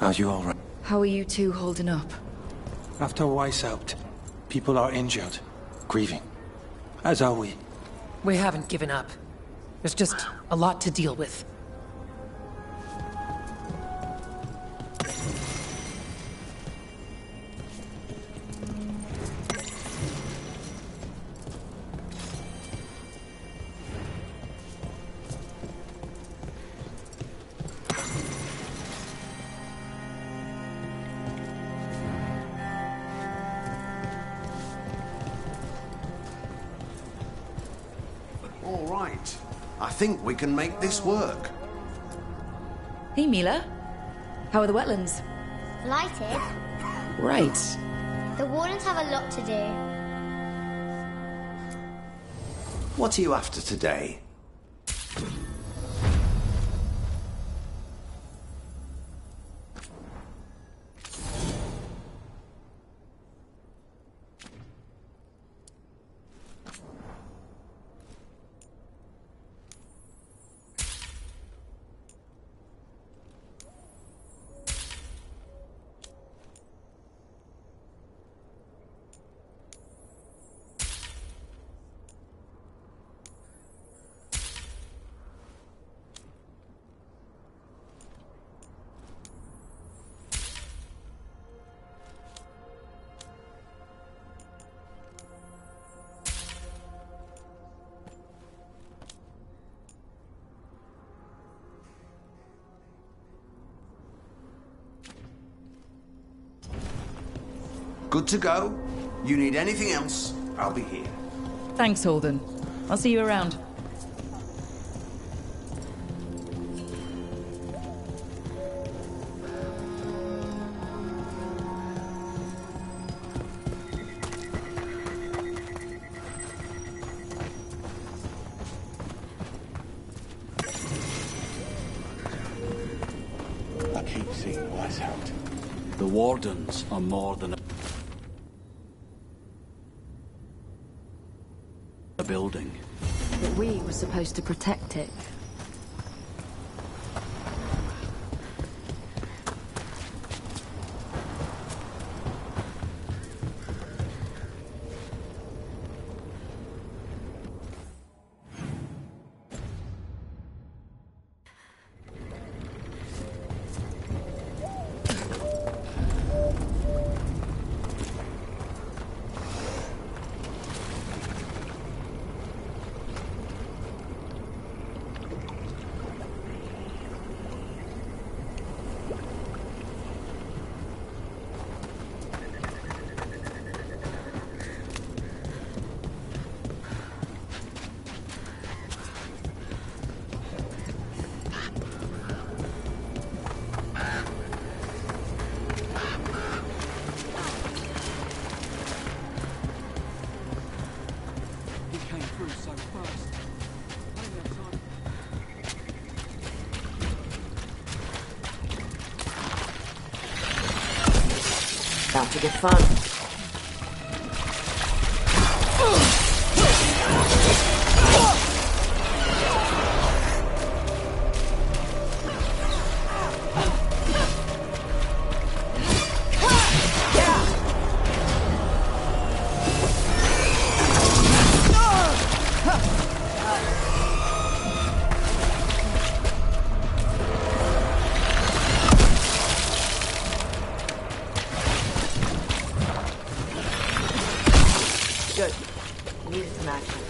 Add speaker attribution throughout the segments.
Speaker 1: Are you all right?
Speaker 2: How are you two holding up?
Speaker 1: After Weiss out, people are injured, grieving. As are we.
Speaker 3: We haven't given up. There's just a lot to deal with.
Speaker 4: All right. I think we can make this work.
Speaker 2: Hey, Mila. How are the wetlands?
Speaker 5: Blighted?
Speaker 2: Right.
Speaker 5: The Wardens have a lot to do.
Speaker 4: What are you after today? Good to go. You need anything else, I'll be here.
Speaker 2: Thanks, Holden. I'll see you around.
Speaker 6: I keep seeing Weiss out. The Wardens are more than a building.
Speaker 2: But we were supposed to protect it.
Speaker 7: About to get fun. Good. Needed some action.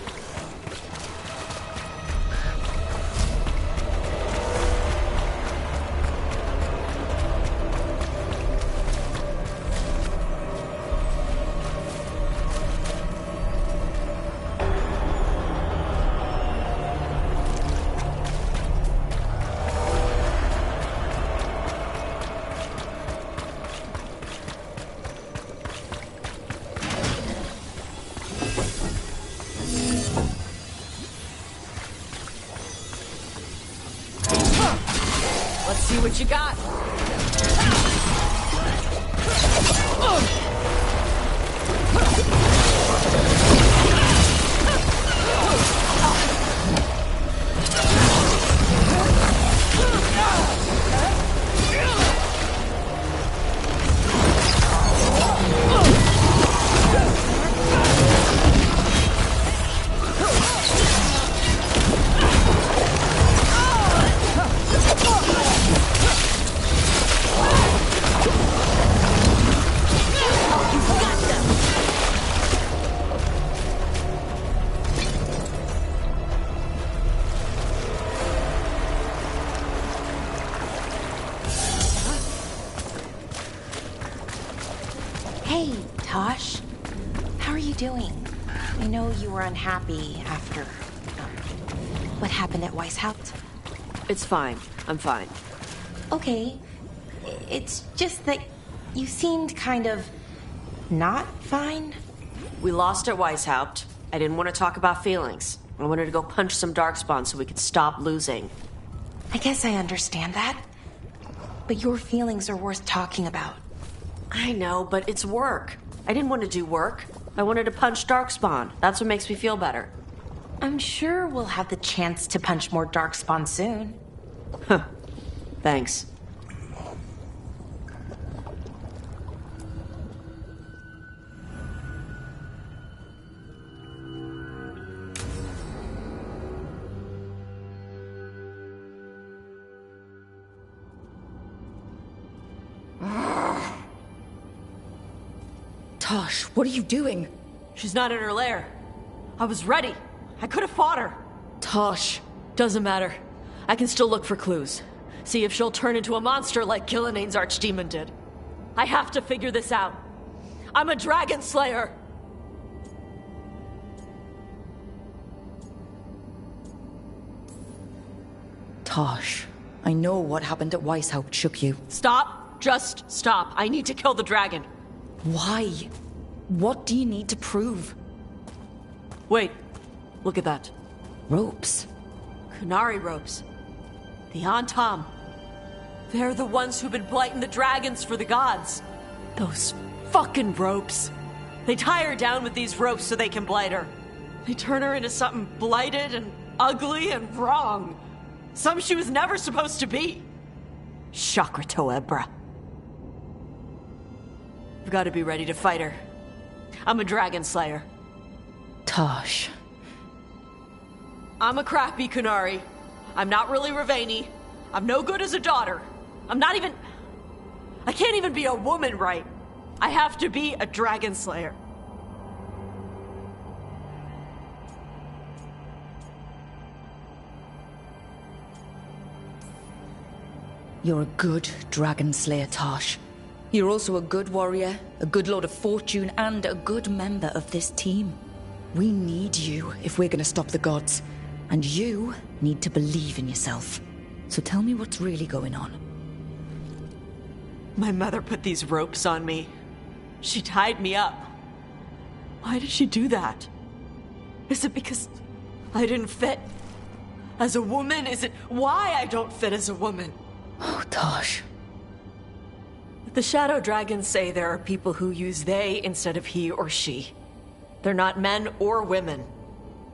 Speaker 2: Let's see what you got.
Speaker 8: Tosh. How are you doing? I know you were unhappy after what happened at Weishaupt.
Speaker 7: It's fine. I'm fine.
Speaker 8: Okay. It's just that you seemed kind of not fine.
Speaker 7: We lost at Weishaupt. I didn't want to talk about feelings. I wanted to go punch some darkspawn so we could stop losing.
Speaker 8: I guess I understand that. But your feelings are worth talking about.
Speaker 7: I know, but it's work. I didn't want to do work. I wanted to punch darkspawn. That's what makes me feel better.
Speaker 8: I'm sure we'll have the chance to punch more darkspawn soon.
Speaker 7: Huh. Thanks.
Speaker 2: Tosh, what are you doing?
Speaker 3: She's not in her lair. I was ready. I could have fought her.
Speaker 2: Tosh.
Speaker 3: Doesn't matter. I can still look for clues. See if she'll turn into a monster like Kil'jaenain's archdemon did. I have to figure this out. I'm a dragon slayer.
Speaker 2: Tosh, I know what happened at Weishaupt shook you.
Speaker 3: Stop. Just stop. I need to kill the dragon.
Speaker 2: Why? What do you need to prove?
Speaker 3: Wait. Look at that.
Speaker 2: Ropes.
Speaker 3: Kunari ropes. The Antam. They're the ones who've been blighting the dragons for the gods. Those fucking ropes. They tie her down with these ropes so they can blight her. They turn her into something blighted and ugly and wrong. Something she was never supposed to be. Chakra Toebra. I've got to be ready to fight her. I'm a dragon slayer.
Speaker 2: Tosh.
Speaker 3: I'm a crappy Kunari. I'm not really Ravani. I'm no good as a daughter. I'm not even... I can't even be a woman right. I have to be a dragon slayer.
Speaker 2: You're a good dragon slayer, Tosh. You're also a good warrior, a good lord of fortune, and a good member of this team. We need you if we're gonna stop the gods. And you need to believe in yourself. So tell me what's really going on.
Speaker 3: My mother put these ropes on me. She tied me up. Why did she do that? Is it because I didn't fit as a woman? Is it why I don't fit as a woman?
Speaker 2: Oh, Tosh.
Speaker 3: The Shadow Dragons say there are people who use they instead of he or she. They're not men or women.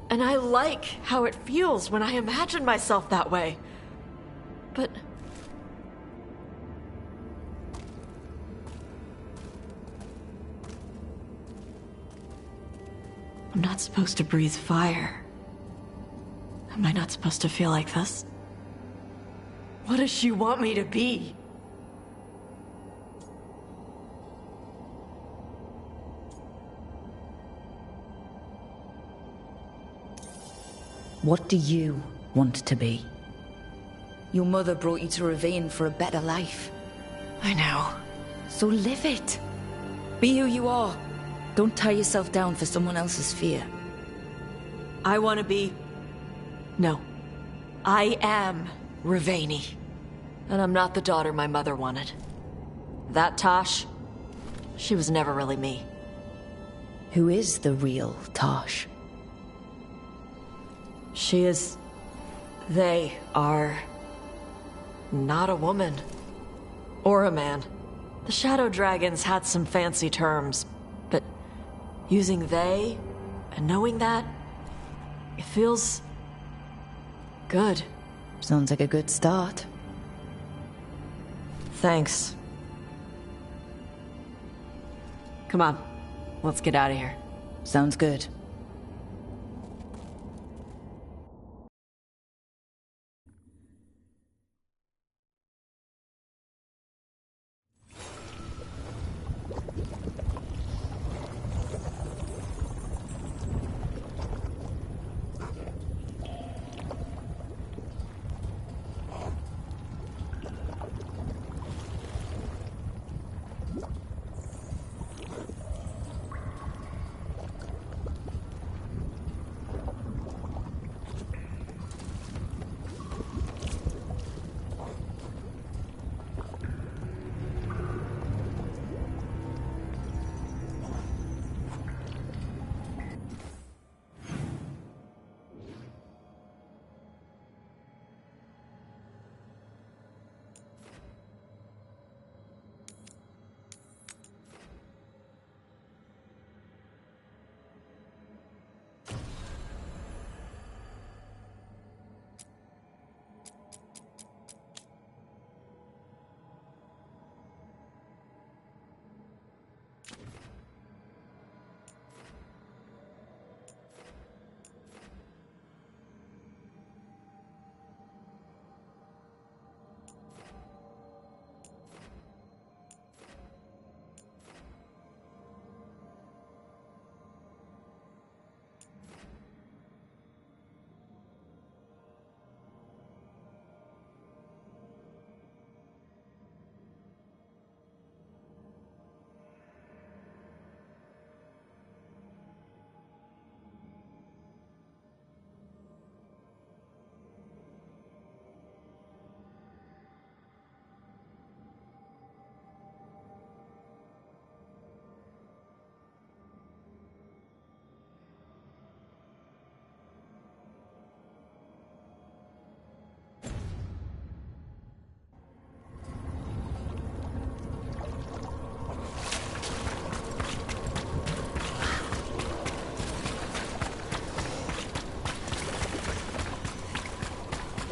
Speaker 3: And I like how it feels when I imagine myself that way. But... I'm not supposed to breathe fire. Am I not supposed to feel like this? What does she want me to be?
Speaker 2: What do you want to be? Your mother brought you to Ravine for a better life.
Speaker 3: I know.
Speaker 2: So live it. Be who you are. Don't tie yourself down for someone else's fear.
Speaker 3: I want to be... No. I am Ravani. And I'm not the daughter my mother wanted. That Tosh, she was never really me.
Speaker 2: Who is the real Tosh?
Speaker 3: She is... They are... not a woman. Or a man. The Shadow Dragons had some fancy terms, but using they and knowing that, it feels... good.
Speaker 2: Sounds like a good start.
Speaker 3: Thanks. Come on, let's get out of here.
Speaker 2: Sounds good.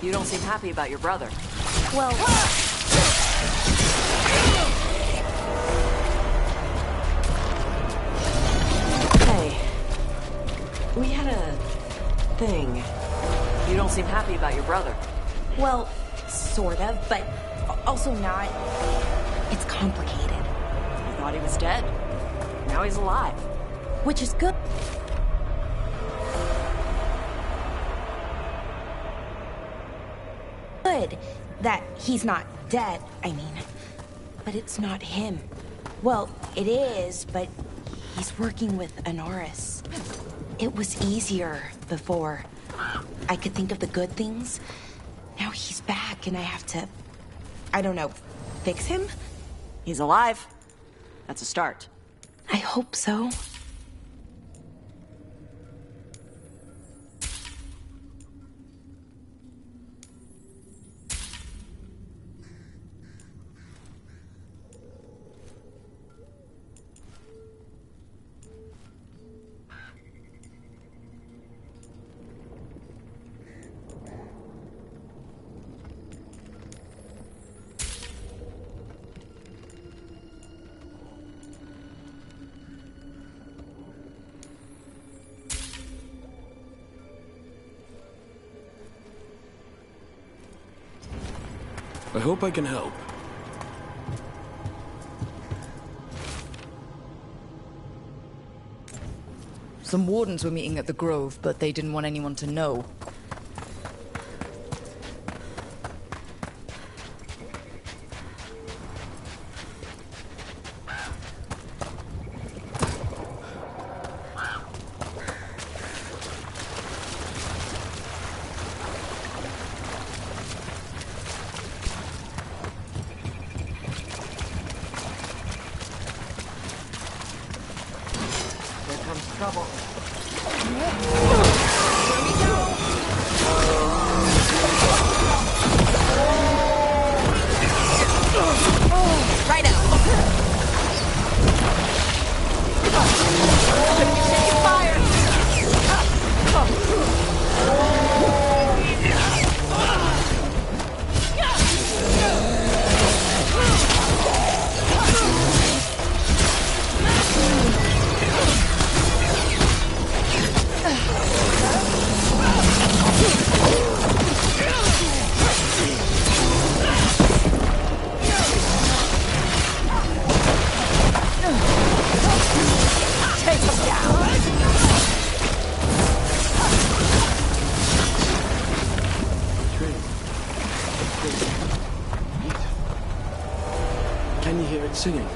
Speaker 7: You don't seem happy about your brother.
Speaker 8: Well...
Speaker 7: Hey. We had a... thing. You don't seem happy about your brother.
Speaker 8: Well, sort of, but also not. It's complicated.
Speaker 7: I thought he was dead. Now he's alive.
Speaker 8: Which is good. Good that he's not dead, I mean. But it's not him. Well, it is, but he's working with Anaris. It was easier before. I could think of the good things. Now he's back and I have to, I don't know, fix him?
Speaker 7: He's alive. That's a start.
Speaker 8: I hope so.
Speaker 9: I hope I can help.
Speaker 2: Some wardens were meeting at the Grove, but they didn't want anyone to know.
Speaker 9: Can you hear it singing?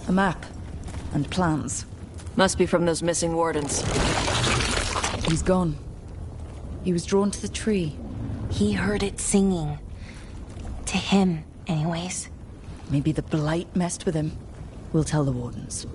Speaker 2: A map. And plans.
Speaker 7: Must be from those missing wardens.
Speaker 2: He's gone. He was drawn to the tree.
Speaker 8: He heard it singing. To him, anyways.
Speaker 2: Maybe the blight messed with him. We'll tell the wardens.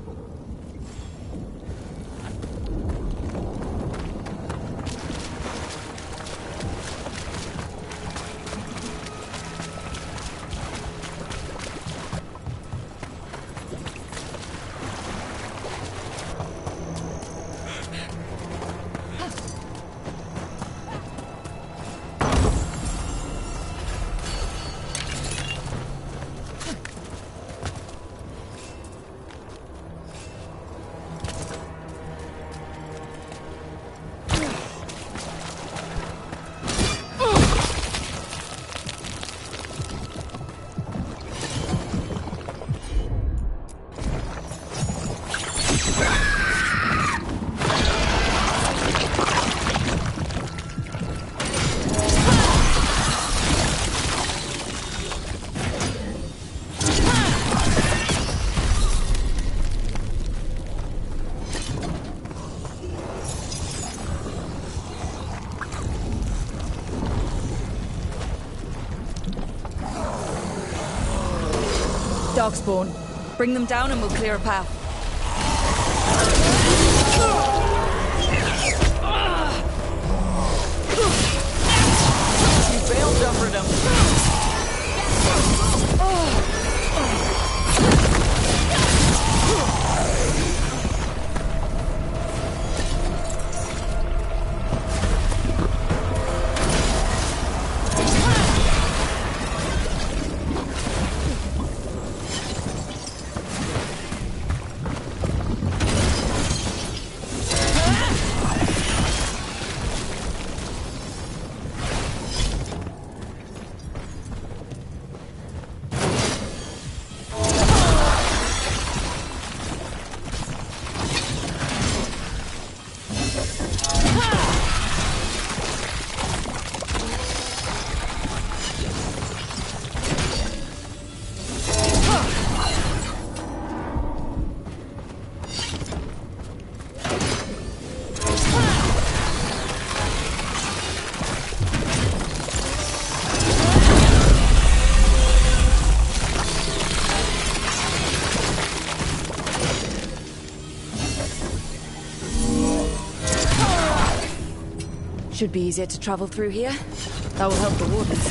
Speaker 2: Darkspawn. Bring them down and we'll clear a path.
Speaker 3: You failed, Jumperdom.
Speaker 2: Should be easier to travel through here. That will help the wardens.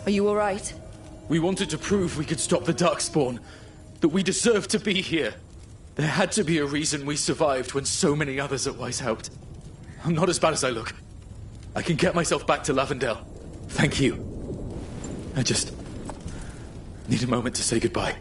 Speaker 2: Are you all right?
Speaker 10: We wanted to prove we could stop the Darkspawn, that we deserved to be here. There had to be a reason we survived when so many others at Weiss helped. I'm not as bad as I look. I can get myself back to Lavendale. Thank you. I just need a moment to say goodbye.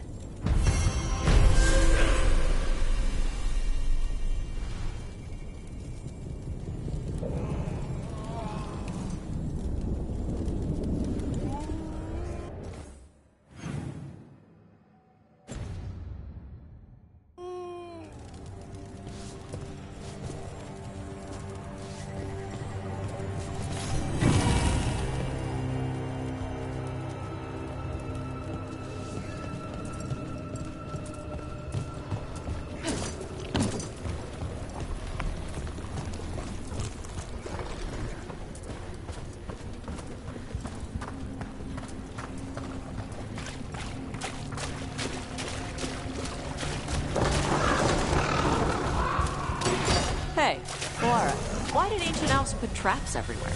Speaker 3: Hey, Laura, why did Ancient Elves put traps everywhere?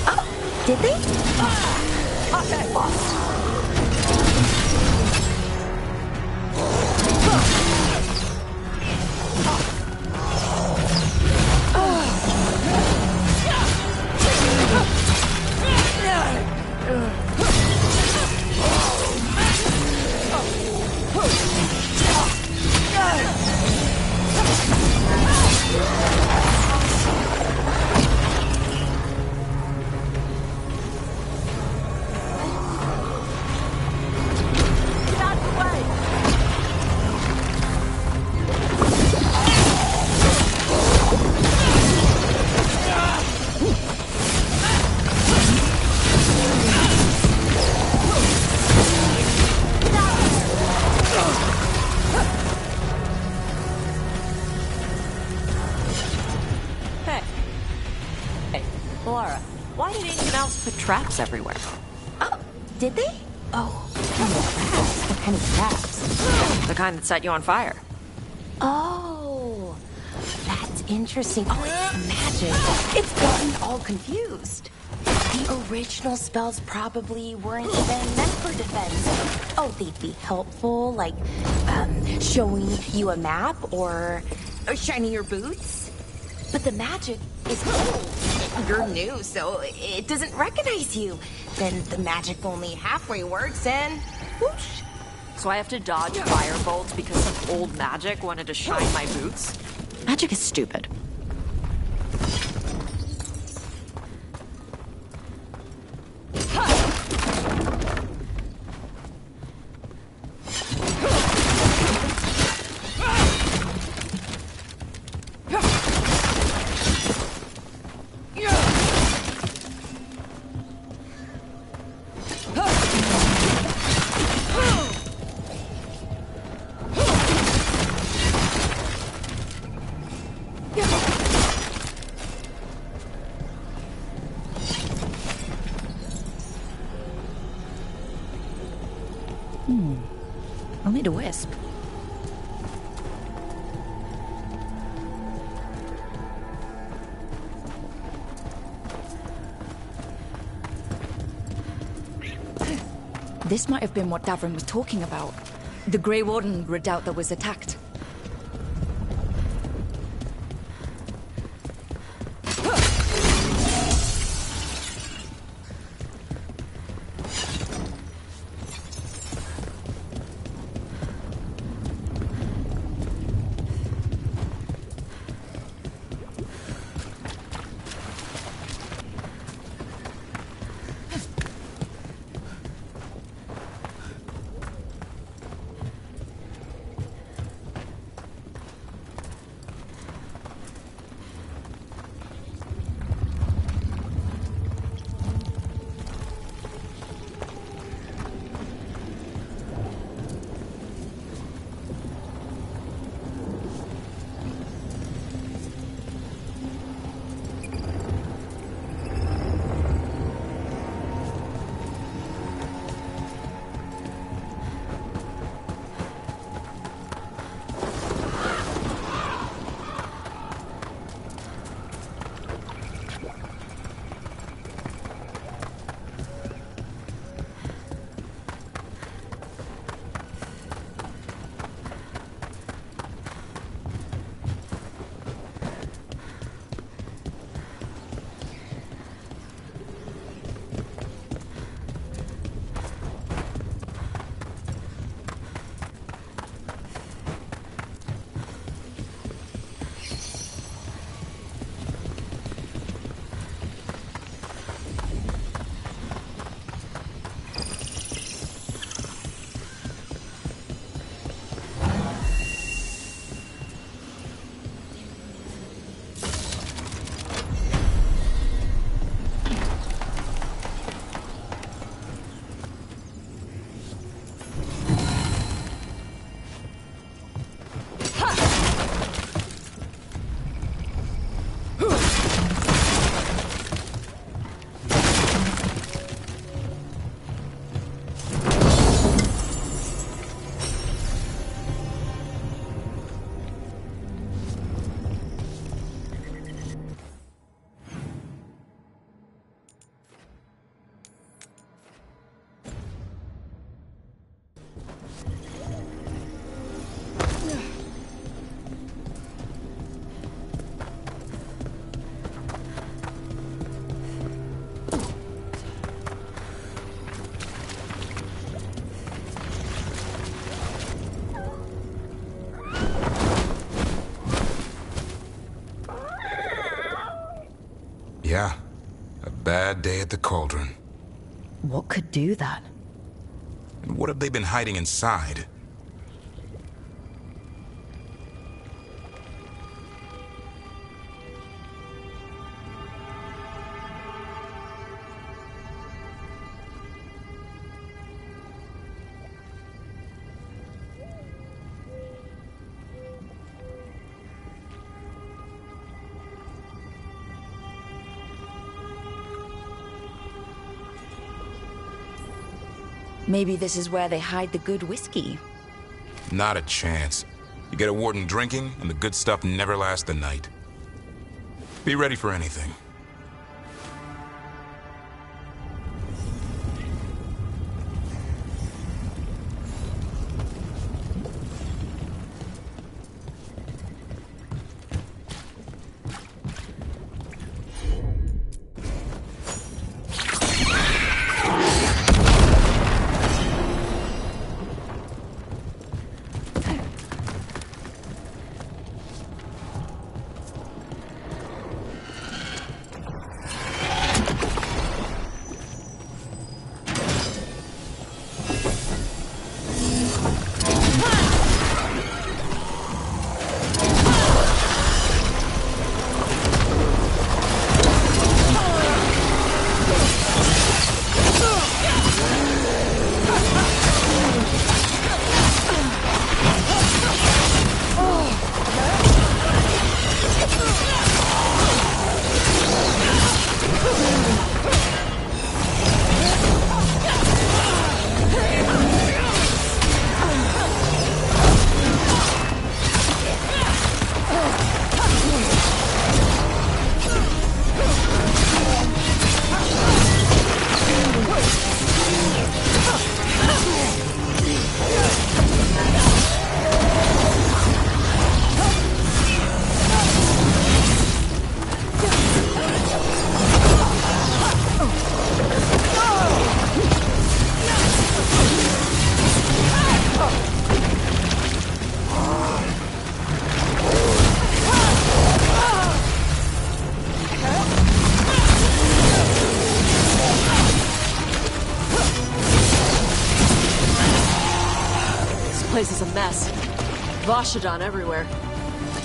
Speaker 8: Oh, did they?
Speaker 3: Okay, boss. Laura, why did Ancient Elves put traps everywhere?
Speaker 8: Oh, did they? Oh, traps. What kind of traps?
Speaker 7: The kind that set you on fire.
Speaker 8: Oh, that's interesting. Oh, it's magic. It's gotten all confused. The original spells probably weren't even meant for defense. Oh, they'd be helpful, like showing you a map or shining your boots. But the magic is old. You're new, so it doesn't recognize you. Then the magic only halfway works and whoosh.
Speaker 7: So I have to dodge fire bolts because some old magic wanted to shine my boots? Magic is stupid.
Speaker 2: crisp. This might have been what Davrin was talking about. The Grey Warden redoubt that was attacked.
Speaker 11: Yeah, a bad day at the cauldron.
Speaker 2: What could do that?
Speaker 11: And what have they been hiding inside?
Speaker 2: Maybe this is where they hide the good whiskey.
Speaker 11: Not a chance. You get a warden drinking, and the good stuff never lasts the night. Be ready for anything.
Speaker 3: gas. Vashadon everywhere.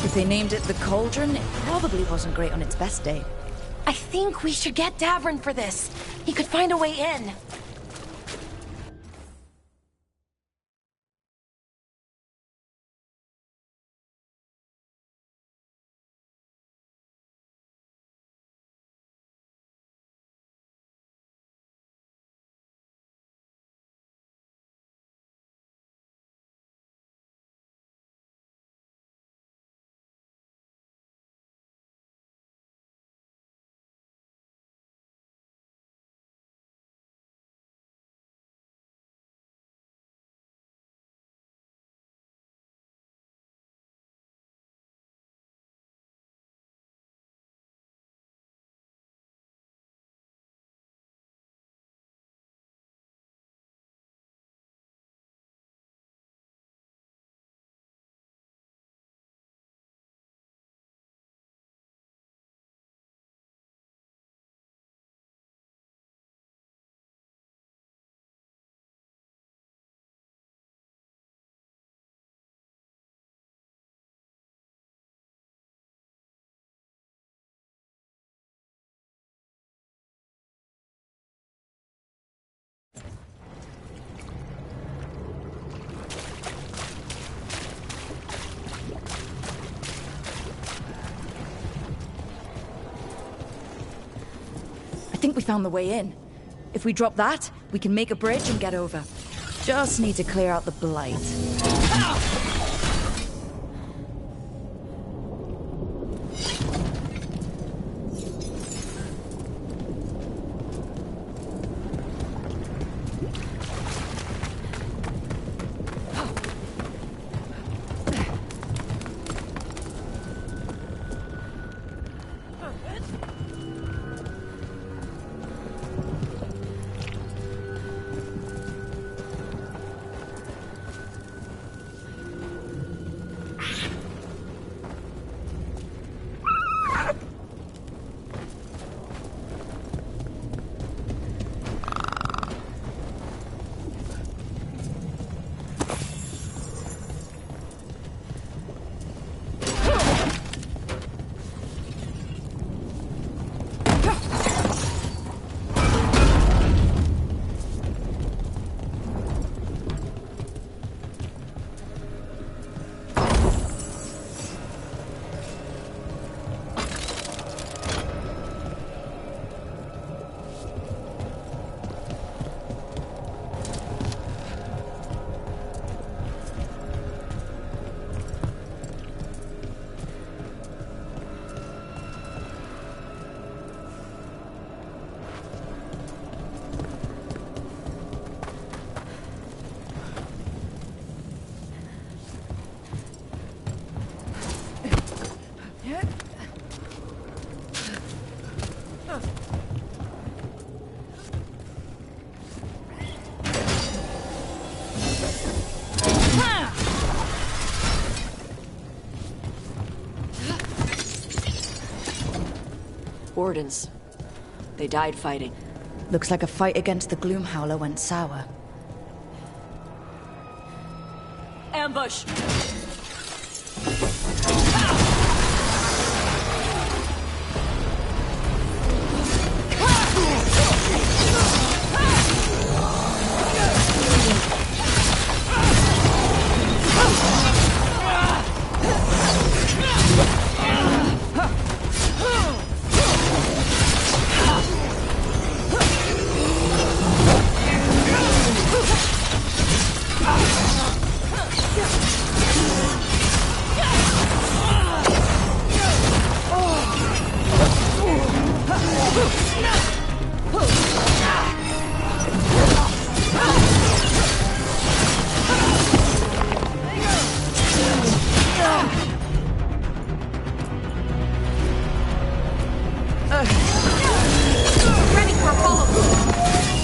Speaker 2: If they named it the Cauldron, it probably wasn't great on its best day.
Speaker 8: I think we should get Davrin for this. He could find a way in.
Speaker 2: I think we found the way in. If we drop that, we can make a bridge and get over. Just need to clear out the blight.
Speaker 3: Wardens. They died fighting.
Speaker 2: Looks like a fight against the Gloomhowler went sour.
Speaker 3: Ambush!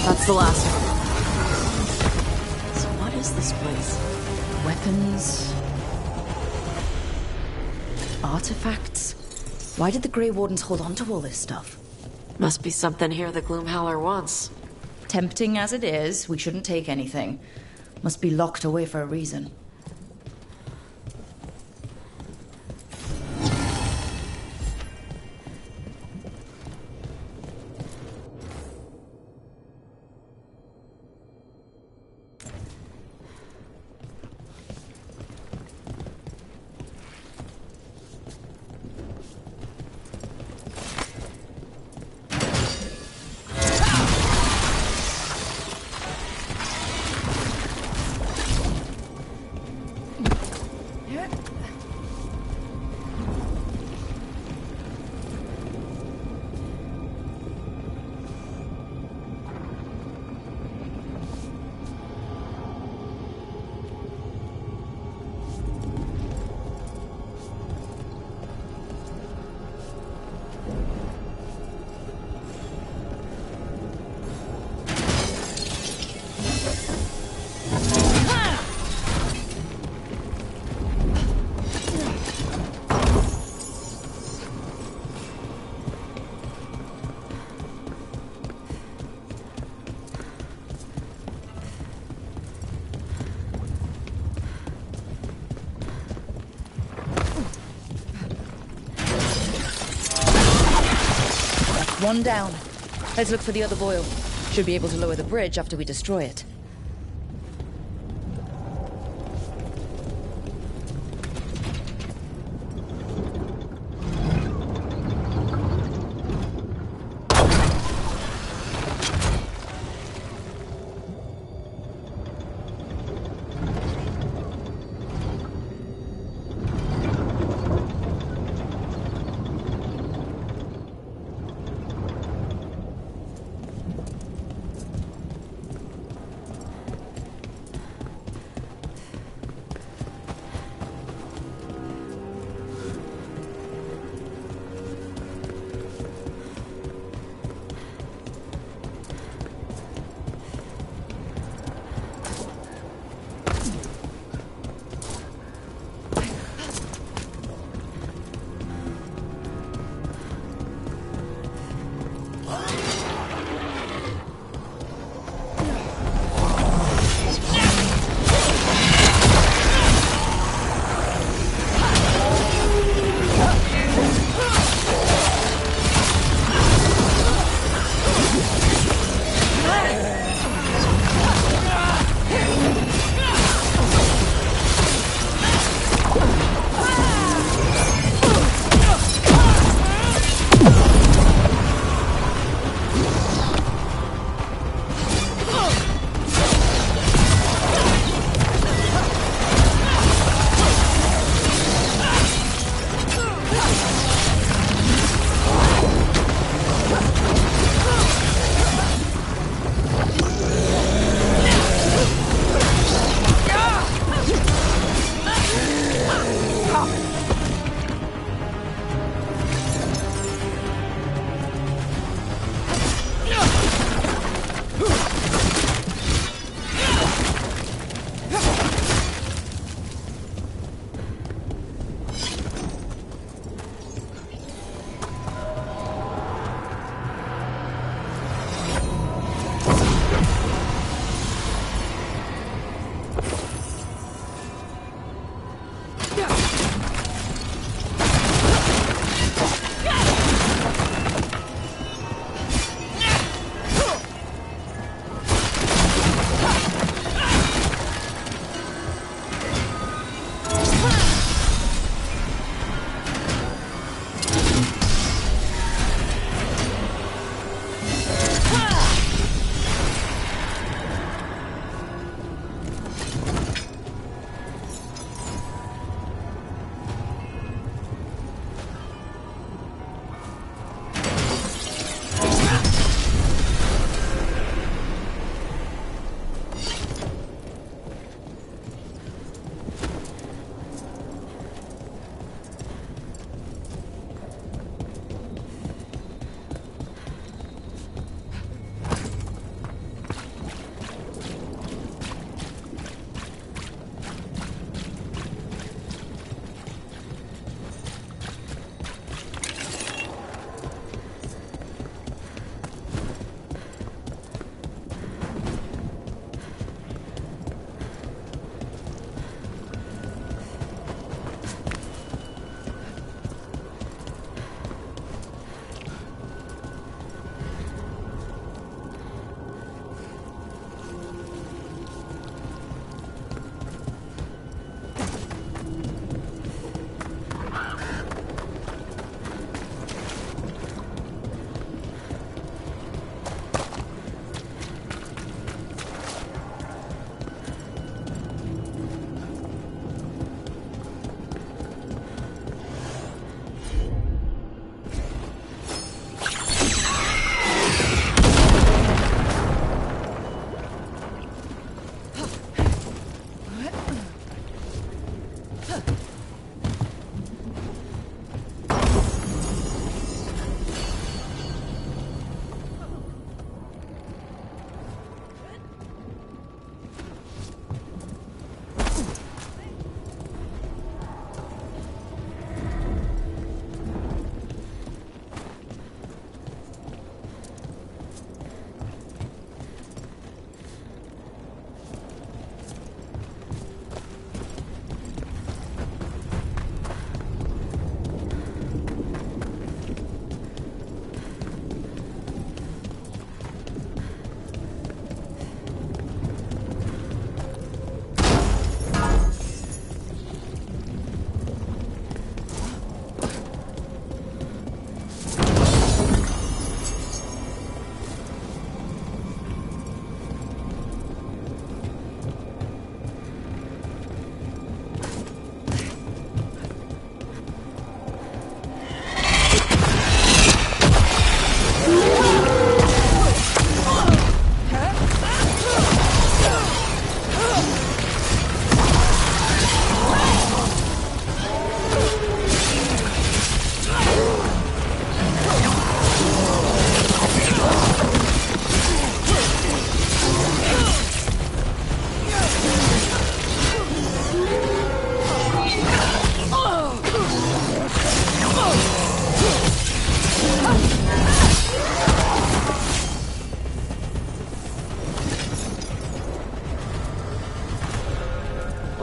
Speaker 3: That's the last one. So what is this place?
Speaker 2: Weapons... artifacts? Why did the Grey Wardens hold on to all this stuff?
Speaker 3: Must be something here the Gloomhowler wants.
Speaker 2: Tempting as it is, we shouldn't take anything. Must be locked away for a reason. One down. Let's look for the other boil. Should be able to lower the bridge after we destroy it.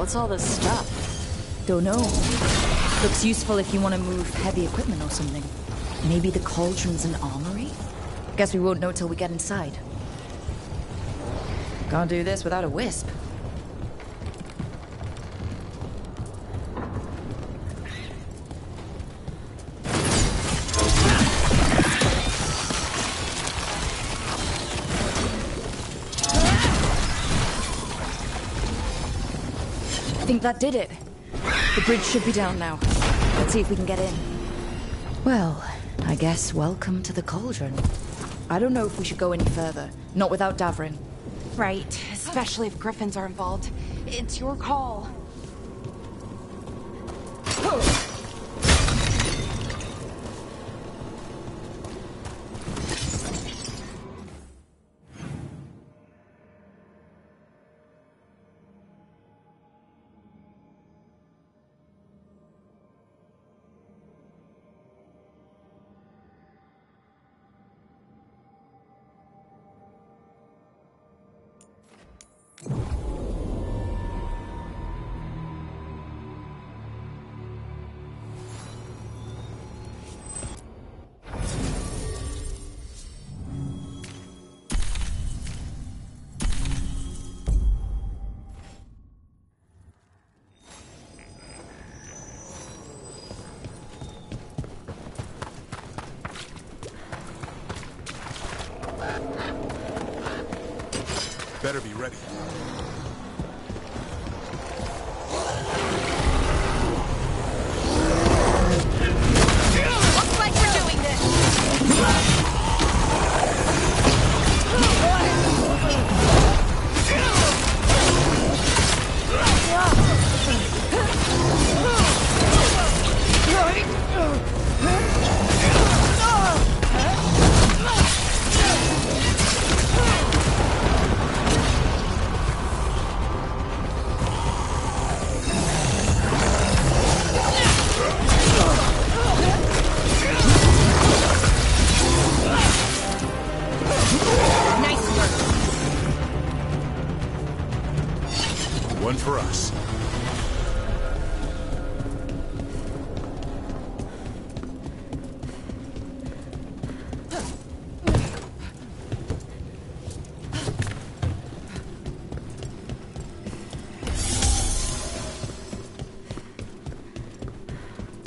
Speaker 3: What's all this stuff?
Speaker 2: Don't know. Looks useful if you want to move heavy equipment or something. Maybe the cauldron's an armory? Guess we won't know till we get inside. Can't do this without a wisp. I think that did it. The bridge should be down now. Let's see if we can get in. Well, I guess welcome to the cauldron. I don't know if we should go any further. Not without Davrin.
Speaker 8: Right, especially if griffins are involved. It's your call.
Speaker 11: Better be ready.
Speaker 8: Looks like we're doing this.
Speaker 11: One for us.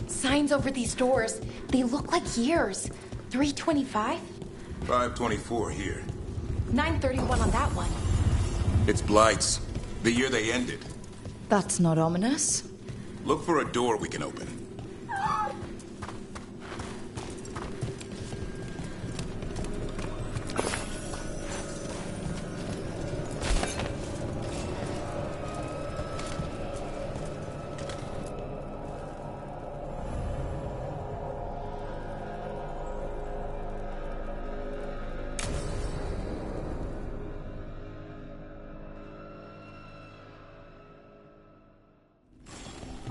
Speaker 8: Signs over these doors. They look like years. 325?
Speaker 11: 524 here.
Speaker 8: 931 on that one.
Speaker 11: It's Blight's. The year they ended.
Speaker 2: That's not ominous.
Speaker 11: Look for a door we can open.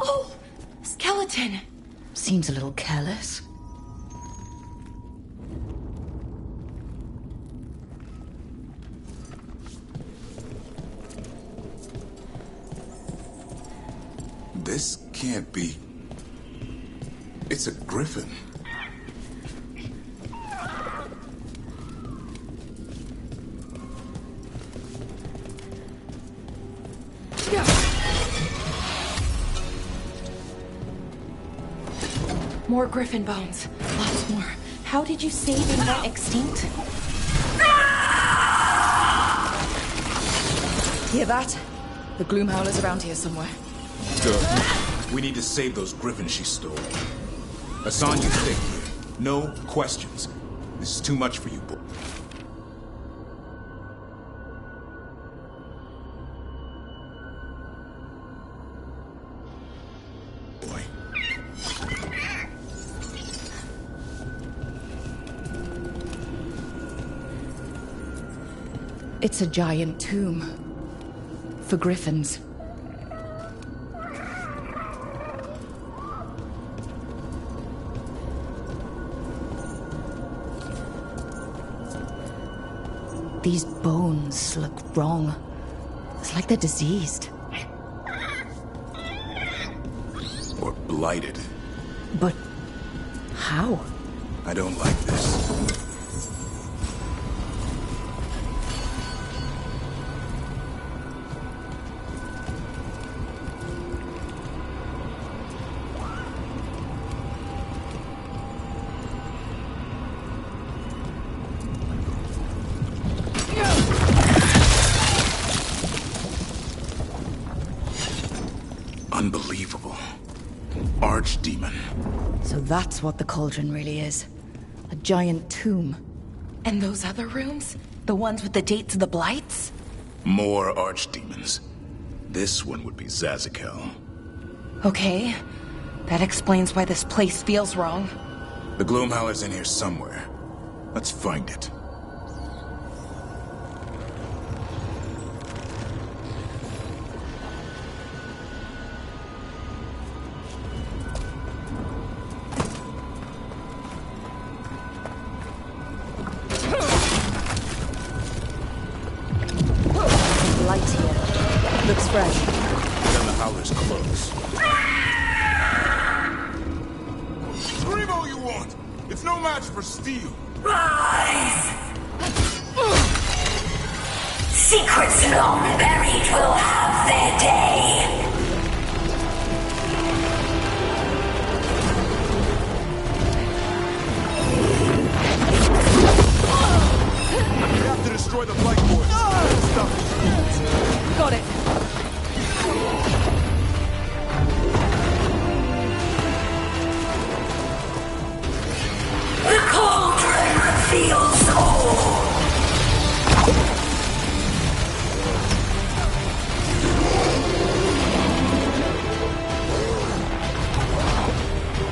Speaker 8: Oh! Skeleton!
Speaker 2: Seems a little careless.
Speaker 11: This can't be... It's a griffin.
Speaker 8: More griffin bones. Lots more. How did you say they went extinct?
Speaker 2: Hear that? The gloom howler's around here somewhere.
Speaker 11: Good. We need to save those griffins she stole. Hassan, you stay here. No questions. This is too much for you, boy.
Speaker 2: It's a giant tomb. For griffins. These bones look wrong. It's like they're diseased.
Speaker 11: lighted.
Speaker 2: But how?
Speaker 11: I don't like this. Unbelievable. Archdemon.
Speaker 2: So that's what the cauldron really is. A giant tomb.
Speaker 8: And those other rooms? The ones with the dates of the blights?
Speaker 11: More archdemons. This one would be Zazakel.
Speaker 8: Okay. That explains why this place feels wrong.
Speaker 11: The Gloomhowler's in here somewhere. Let's find it.
Speaker 2: Light here. Looks fresh.
Speaker 11: Then the Howler's close.
Speaker 12: Scream all you want! It's no match for steel!
Speaker 13: Rise! Secrets long buried will have their day.
Speaker 12: We have to destroy the Blight Boys. Stop it.
Speaker 2: Got it.
Speaker 13: The cauldron reveals all.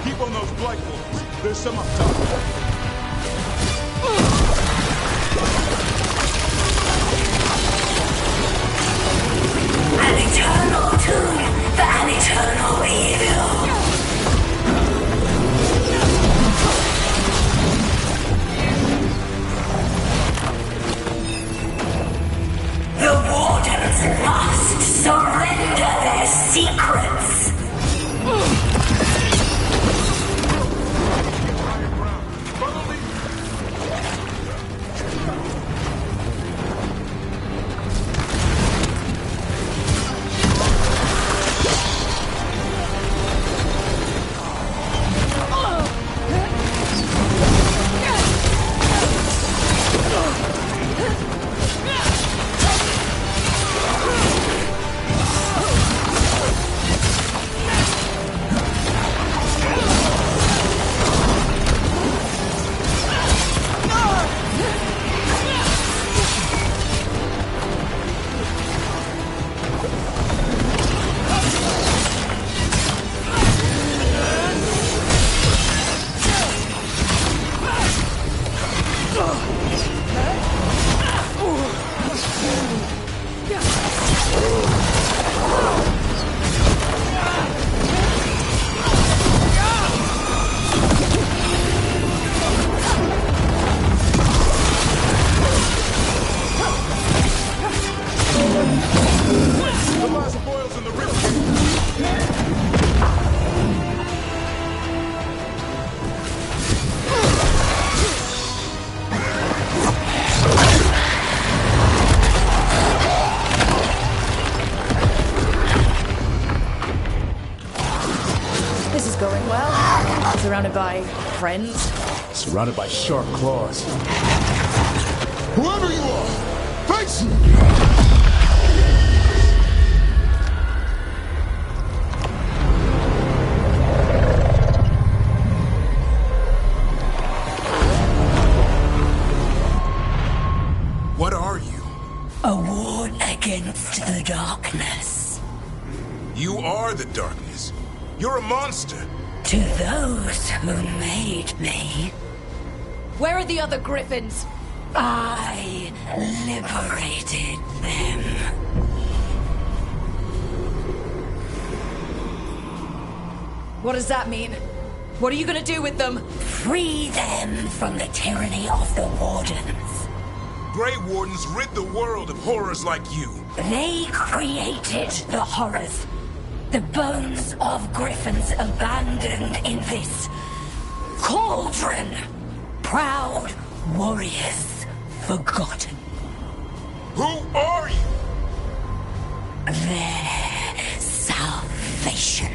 Speaker 12: Keep on those Blight Boys. There's some up top.
Speaker 13: An eternal tomb for an eternal evil. The Wardens must surrender their secrets.
Speaker 12: The last boils in the ribcage.
Speaker 2: This is going well. Surrounded by friends.
Speaker 9: Surrounded by sharp claws.
Speaker 12: Whoever you are, face me!
Speaker 11: What are you?
Speaker 13: A ward against the darkness.
Speaker 11: You are the darkness. You're a monster.
Speaker 13: To those who made me,
Speaker 2: Where are the other griffins?
Speaker 13: I liberated them.
Speaker 2: What does that mean? What are you gonna do with them?
Speaker 13: Free them from the tyranny of the Wardens.
Speaker 11: Grey Wardens rid the world of horrors like you.
Speaker 13: They created the horrors. The bones of griffins abandoned in this cauldron. Proud warriors forgotten.
Speaker 12: Who are you?
Speaker 13: Their salvation.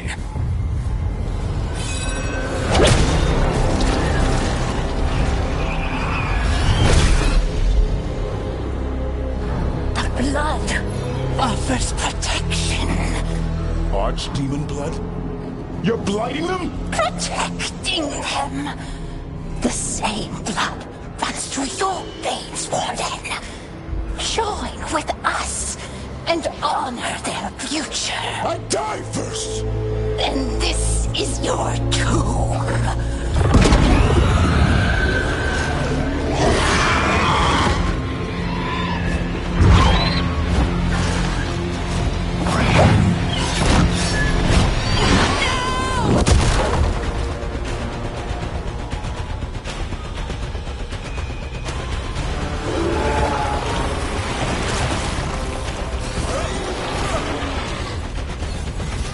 Speaker 13: The blood offers protection.
Speaker 12: Archdemon blood? You're blighting them?
Speaker 13: Protecting them. The same blood runs through your veins, Warden. Join with us and honor their future.
Speaker 12: I die first!
Speaker 13: Then this is your tomb.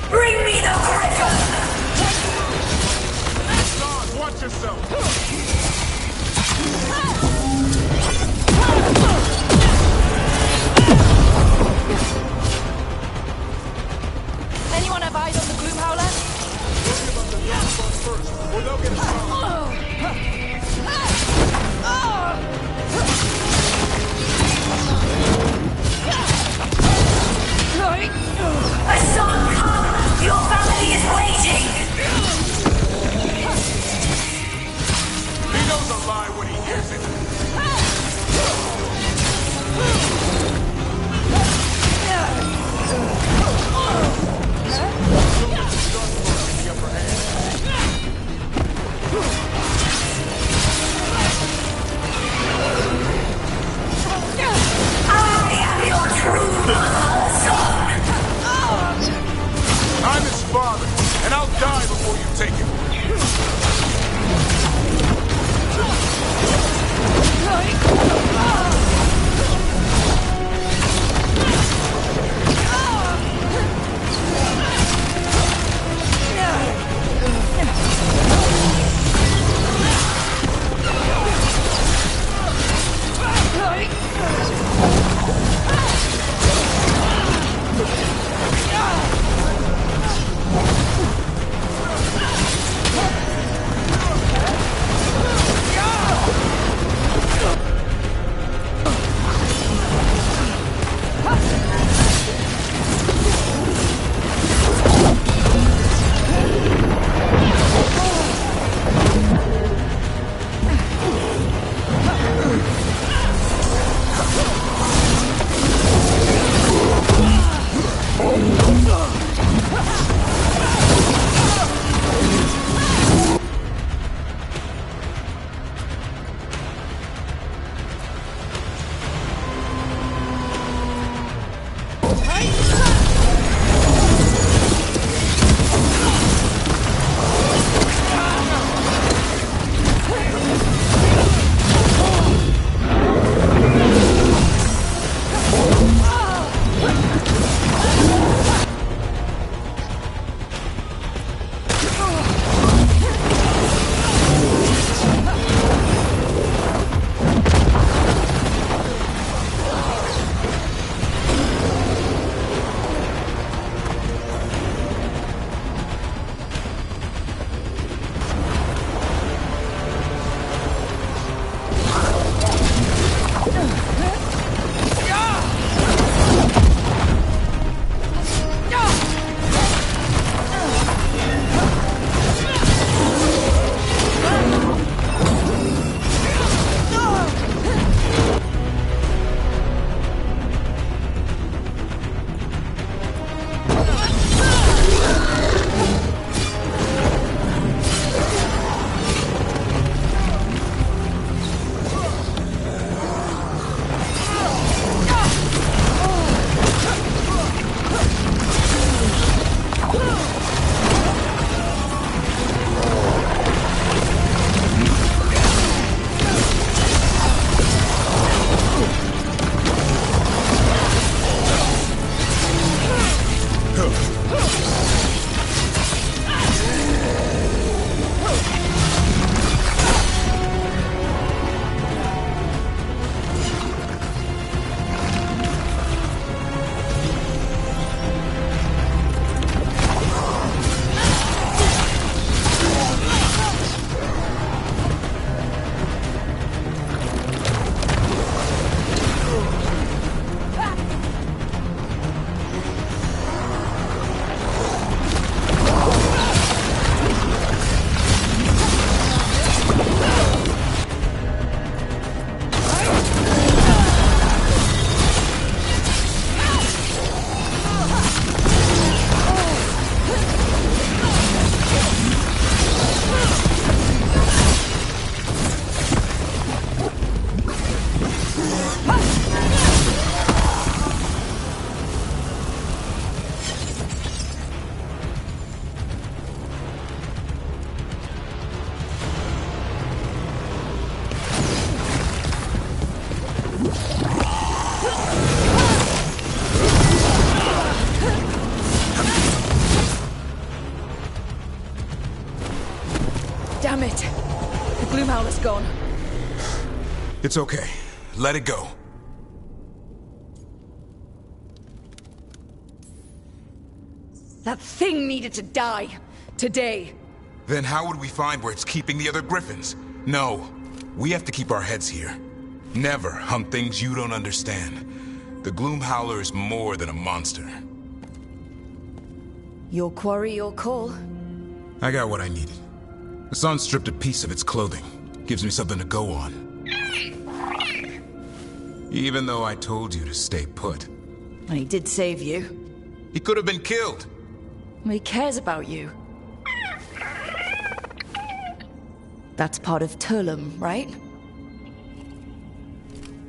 Speaker 13: Bring me the griffin!
Speaker 12: Don, watch yourself!
Speaker 8: Anyone have eyes on the gloom howler?
Speaker 12: Worry about the Darkspawn first, or they'll get shot.
Speaker 13: Hassan, come! Your family is waiting!
Speaker 2: Damn it! The Gloomhowler's gone.
Speaker 11: It's okay. Let it go.
Speaker 2: That thing needed to die. Today.
Speaker 11: Then how would we find where it's keeping the other griffins? No. We have to keep our heads here. Never hunt things you don't understand. The Gloomhowler is more than a monster.
Speaker 2: Your quarry, your call.
Speaker 11: I got what I needed. The sun stripped a piece of its clothing. Gives me something to go on. Even though I told you to stay put.
Speaker 2: And he did save you.
Speaker 11: He could have been killed.
Speaker 2: He cares about you. That's part of Turlum, right?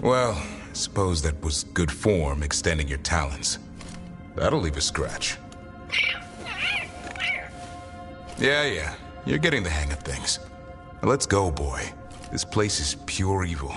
Speaker 11: Well, I suppose that was good form, extending your talons. That'll leave a scratch. Yeah. You're getting the hang of things. Now let's go, boy. This place is pure evil.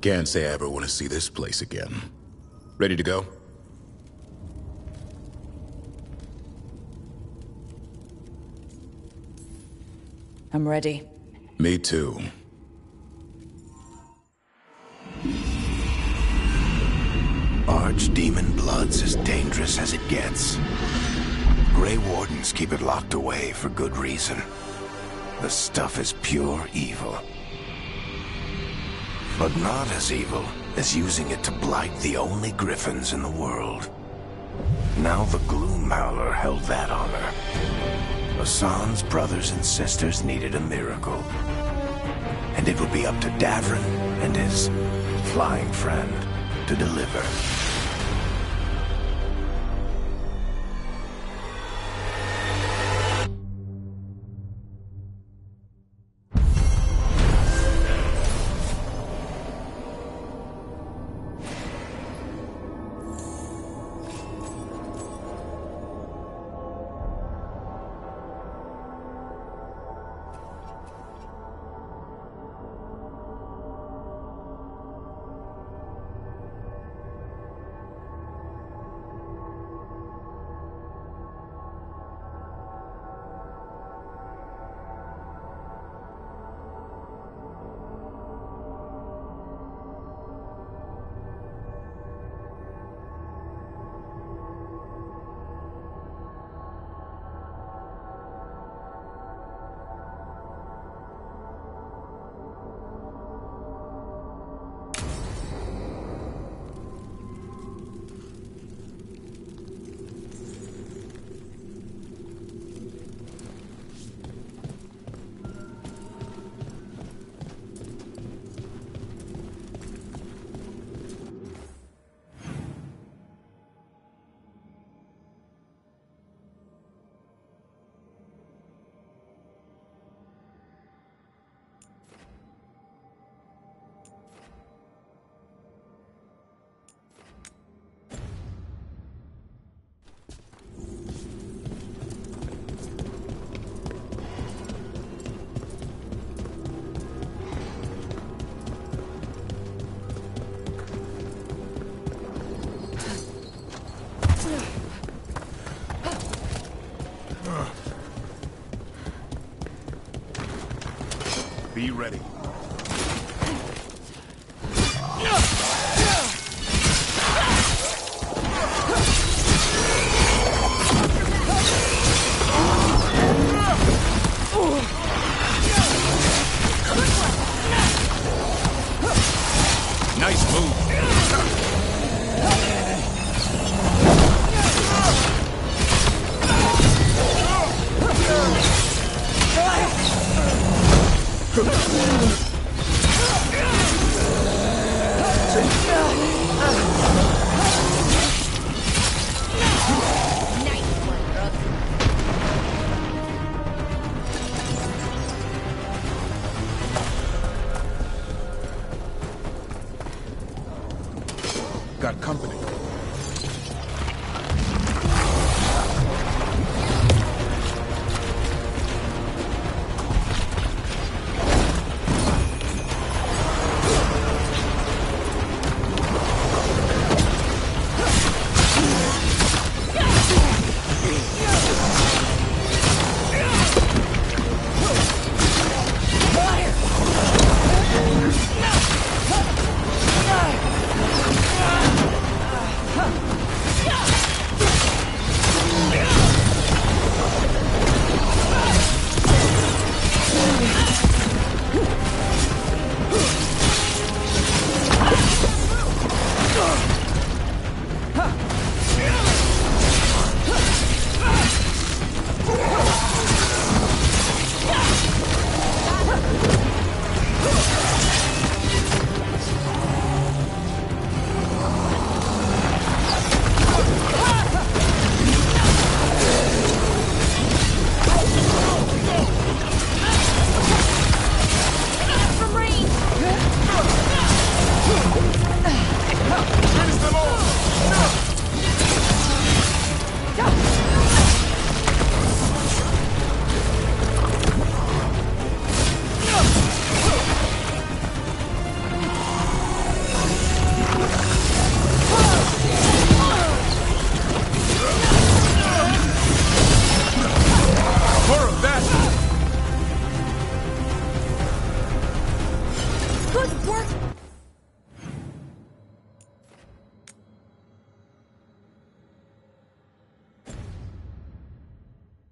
Speaker 9: Can't say I ever want to see this place again. Ready to go?
Speaker 2: I'm ready.
Speaker 9: Me too.
Speaker 14: Archdemon blood's as dangerous as it gets. Grey Wardens keep it locked away for good reason. The stuff is pure evil. But not as evil as using it to blight the only griffins in the world. Now the Gloomhowler held that honor. Hassan's brothers and sisters needed a miracle. And it would be up to Davrin and his flying friend to deliver.
Speaker 11: Be ready. Nice move.
Speaker 12: Got company.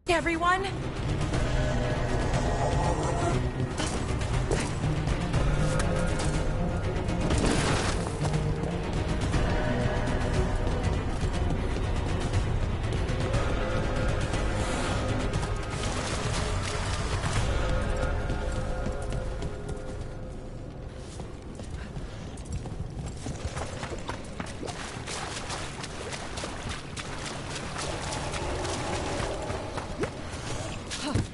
Speaker 8: Everyone? Huh.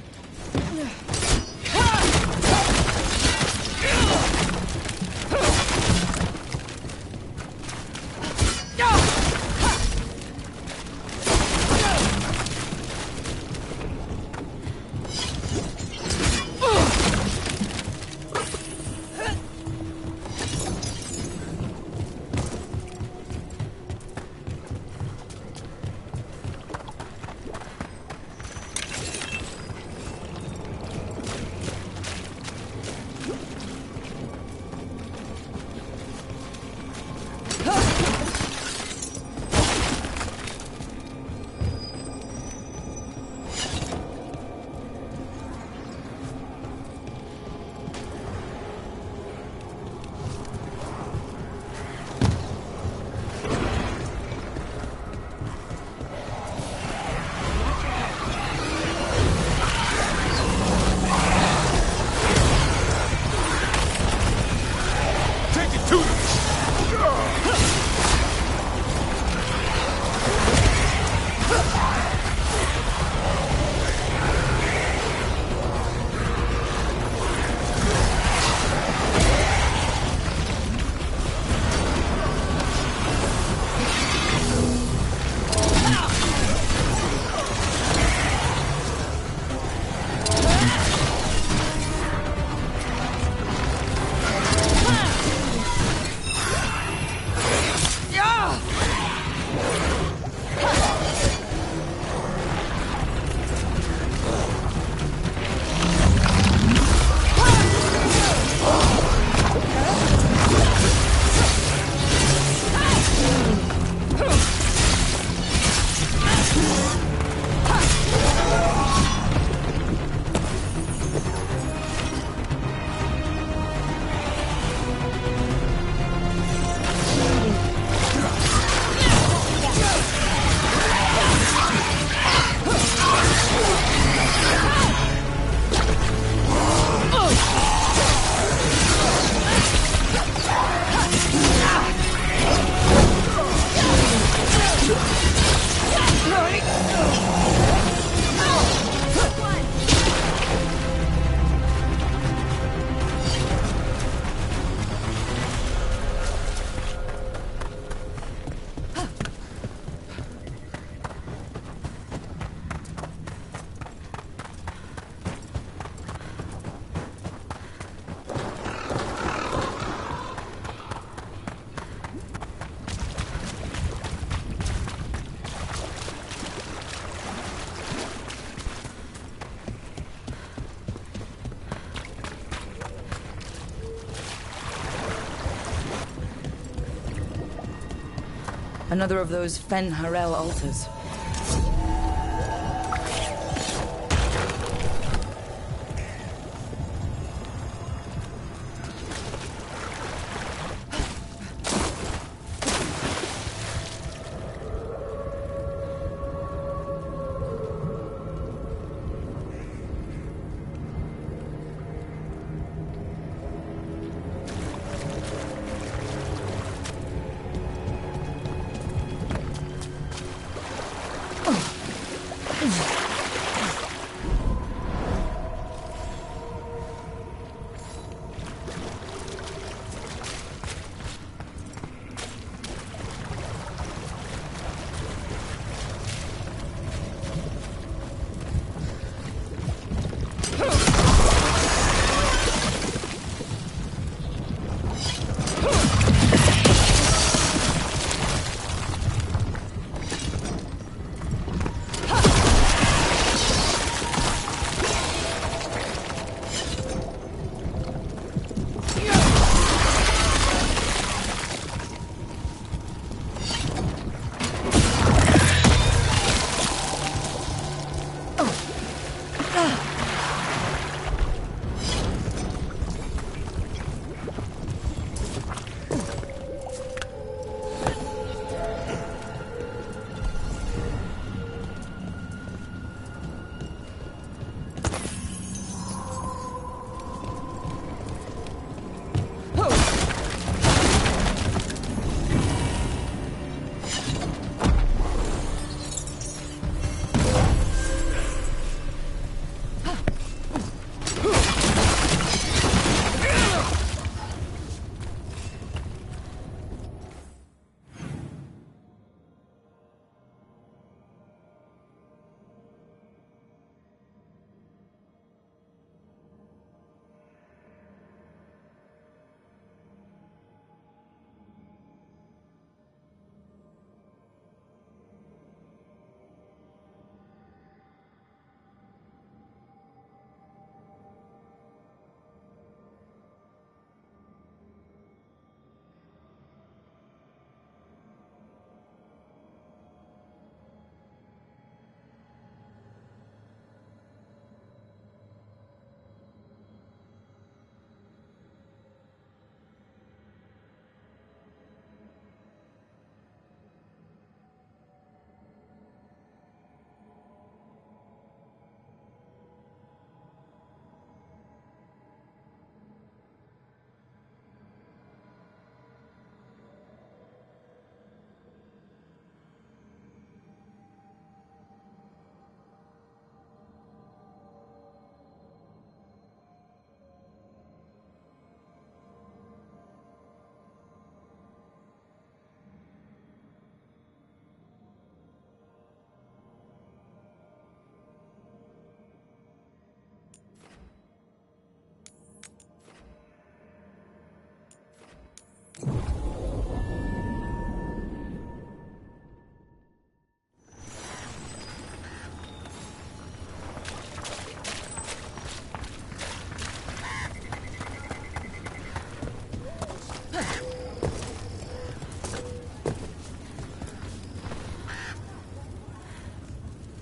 Speaker 2: Another of those Fen Harel altars.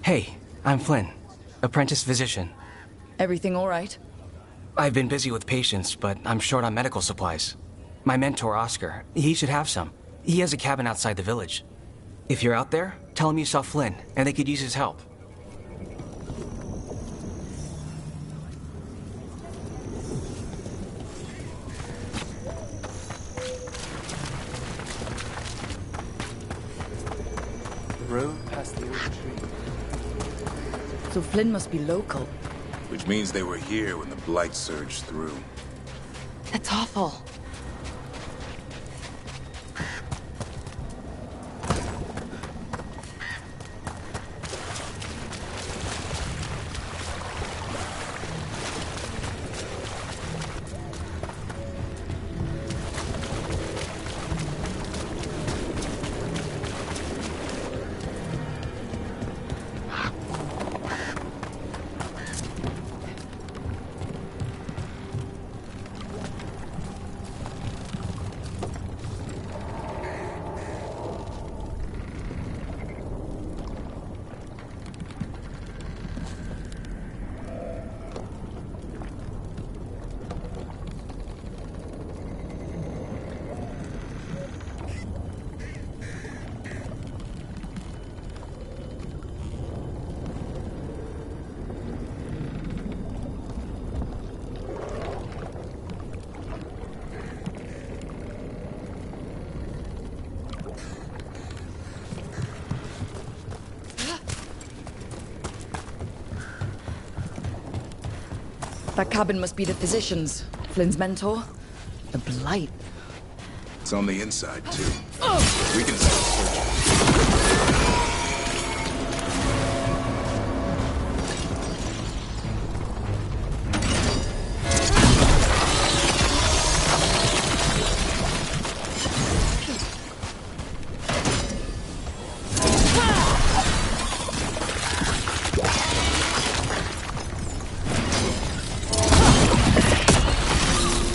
Speaker 15: Hey, I'm Flynn, apprentice physician.
Speaker 2: Everything all right?
Speaker 15: I've been busy with patients, but I'm short on medical supplies. My mentor, Oscar, he should have some. He has a cabin outside the village. If you're out there, tell him you saw Flynn, and they could use his help.
Speaker 1: The road past the oak tree.
Speaker 2: So Flynn must be local.
Speaker 11: Which means they were here when the Blight surged through.
Speaker 8: That's awful.
Speaker 2: That cabin must be the physician's. Flynn's mentor. The Blight.
Speaker 11: It's on the inside, too. We can start searching.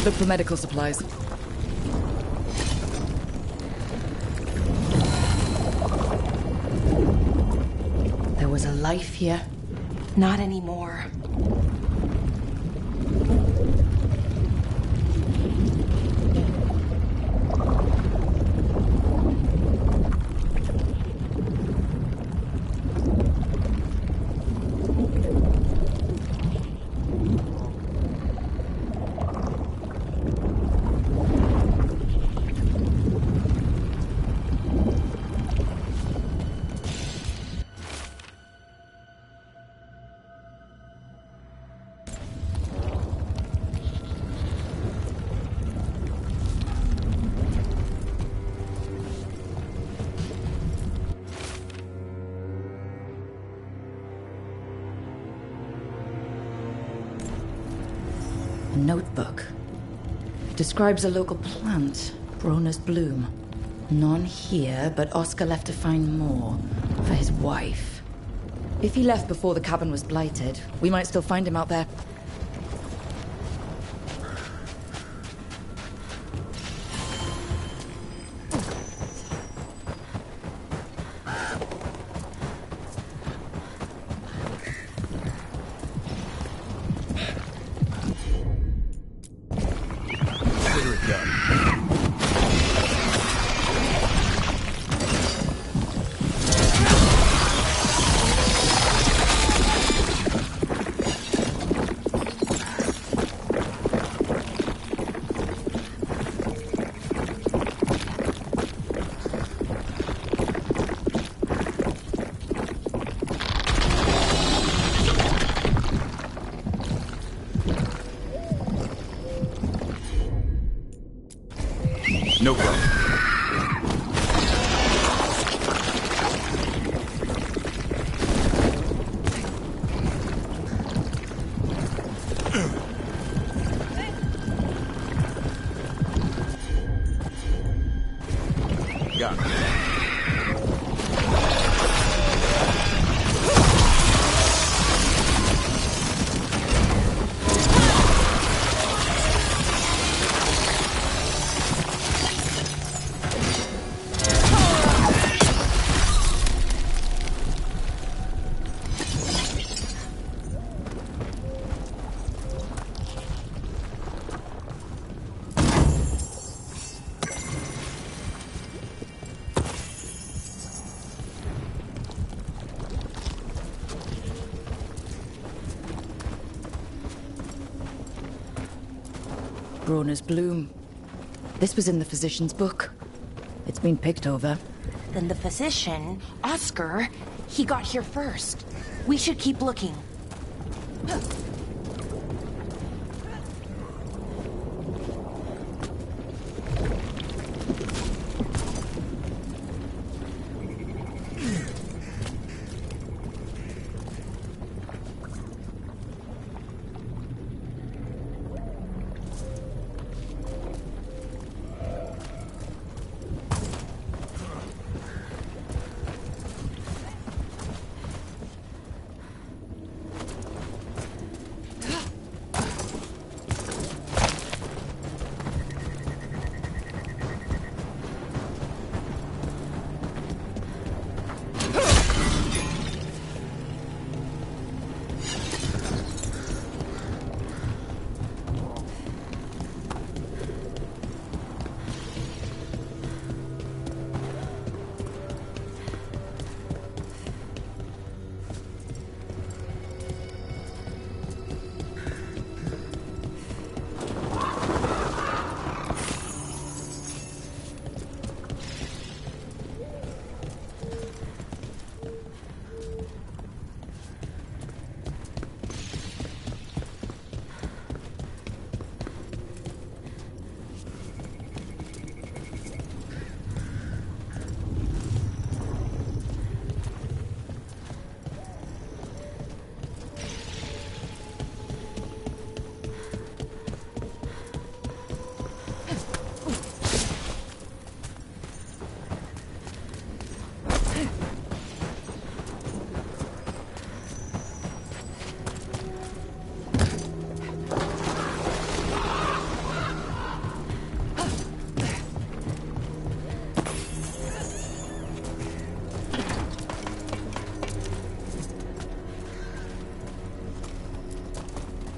Speaker 2: Look for medical supplies. There was a life here.
Speaker 8: Not anymore.
Speaker 2: Notebook. Describes a local plant, Broner's bloom. None here, but Oscar left to find more for his wife. If he left before the cabin was blighted, we might still find him out there.
Speaker 11: No problem.
Speaker 12: Got it.
Speaker 2: Broner's bloom. This was in the physician's book. It's been picked over.
Speaker 8: Then the physician, Oscar, he got here first. We should keep looking.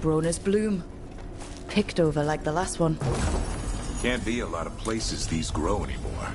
Speaker 2: Rona's bloom. Picked over like the last one.
Speaker 11: Can't be a lot of places these grow anymore.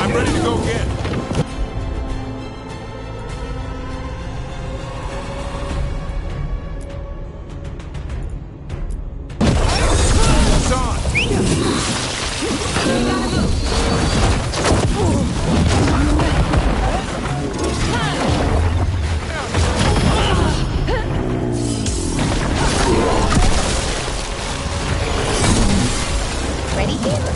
Speaker 12: I'm ready to go again. It's on.
Speaker 8: Ready here.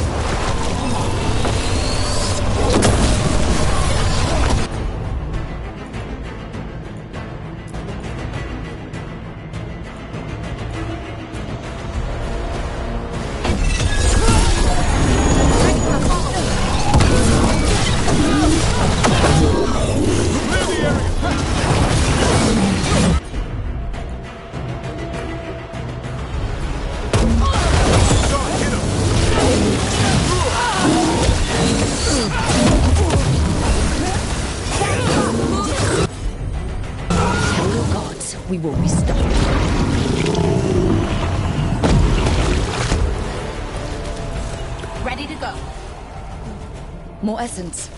Speaker 2: We will be stopped.
Speaker 8: Ready to go.
Speaker 2: More essence.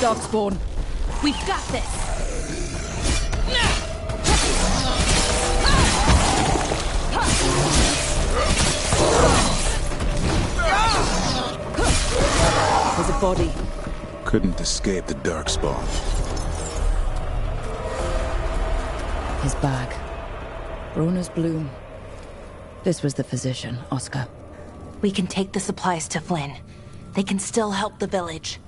Speaker 2: Darkspawn.
Speaker 8: We've got this.
Speaker 2: There's a body.
Speaker 11: Couldn't escape the Darkspawn.
Speaker 2: His bag. Rona's bloom. This was the physician, Oscar.
Speaker 8: We can take the supplies to Flynn. They can still help the village.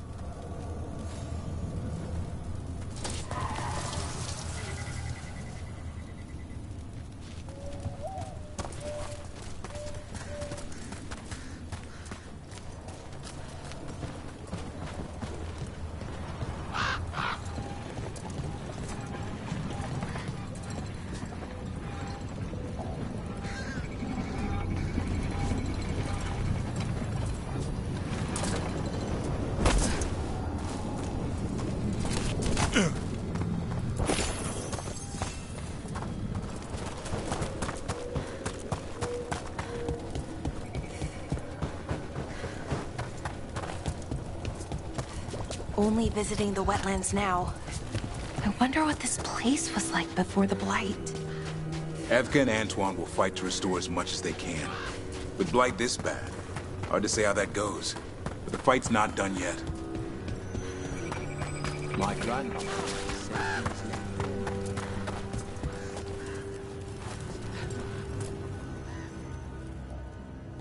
Speaker 8: Only visiting the wetlands now. I wonder what this place was like before the Blight.
Speaker 11: Evka and Antoine will fight to restore as much as they can. With Blight this bad, hard to say how that goes. But the fight's not done yet.
Speaker 6: My grandmother.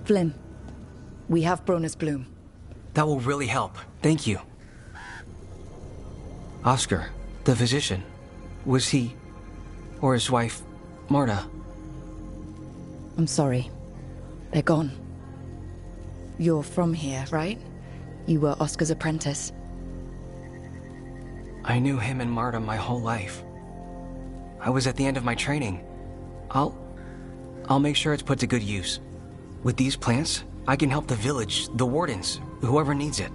Speaker 2: Flynn, we have Bronus Bloom.
Speaker 15: That will really help. Thank you. Oscar, the physician, was he, or his wife, Marta?
Speaker 2: I'm sorry. They're gone. You're from here, right? You were Oscar's apprentice.
Speaker 15: I knew him and Marta my whole life. I was at the end of my training. I'll make sure it's put to good use. With these plants, I can help the village, the wardens, whoever needs it.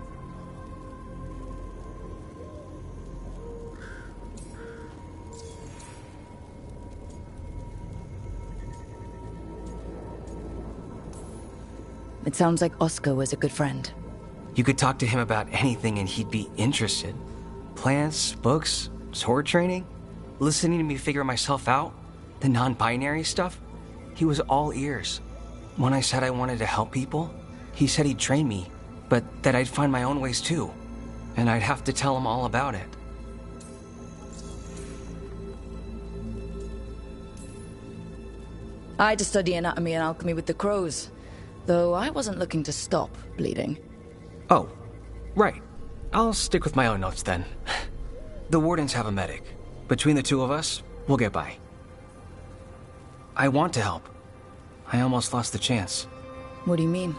Speaker 2: It sounds like Oscar was a good friend.
Speaker 15: You could talk to him about anything and he'd be interested. Plants, books, sword training, listening to me figure myself out, the non-binary stuff. He was all ears. When I said I wanted to help people, he said he'd train me, but that I'd find my own ways too, and I'd have to tell him all about it.
Speaker 2: I had to study anatomy and alchemy with the crows, though I wasn't looking to stop bleeding.
Speaker 15: Oh, right. I'll stick with my own notes then. The wardens have a medic. Between the two of us, we'll get by. I want to help. I almost lost the chance.
Speaker 2: What do you mean?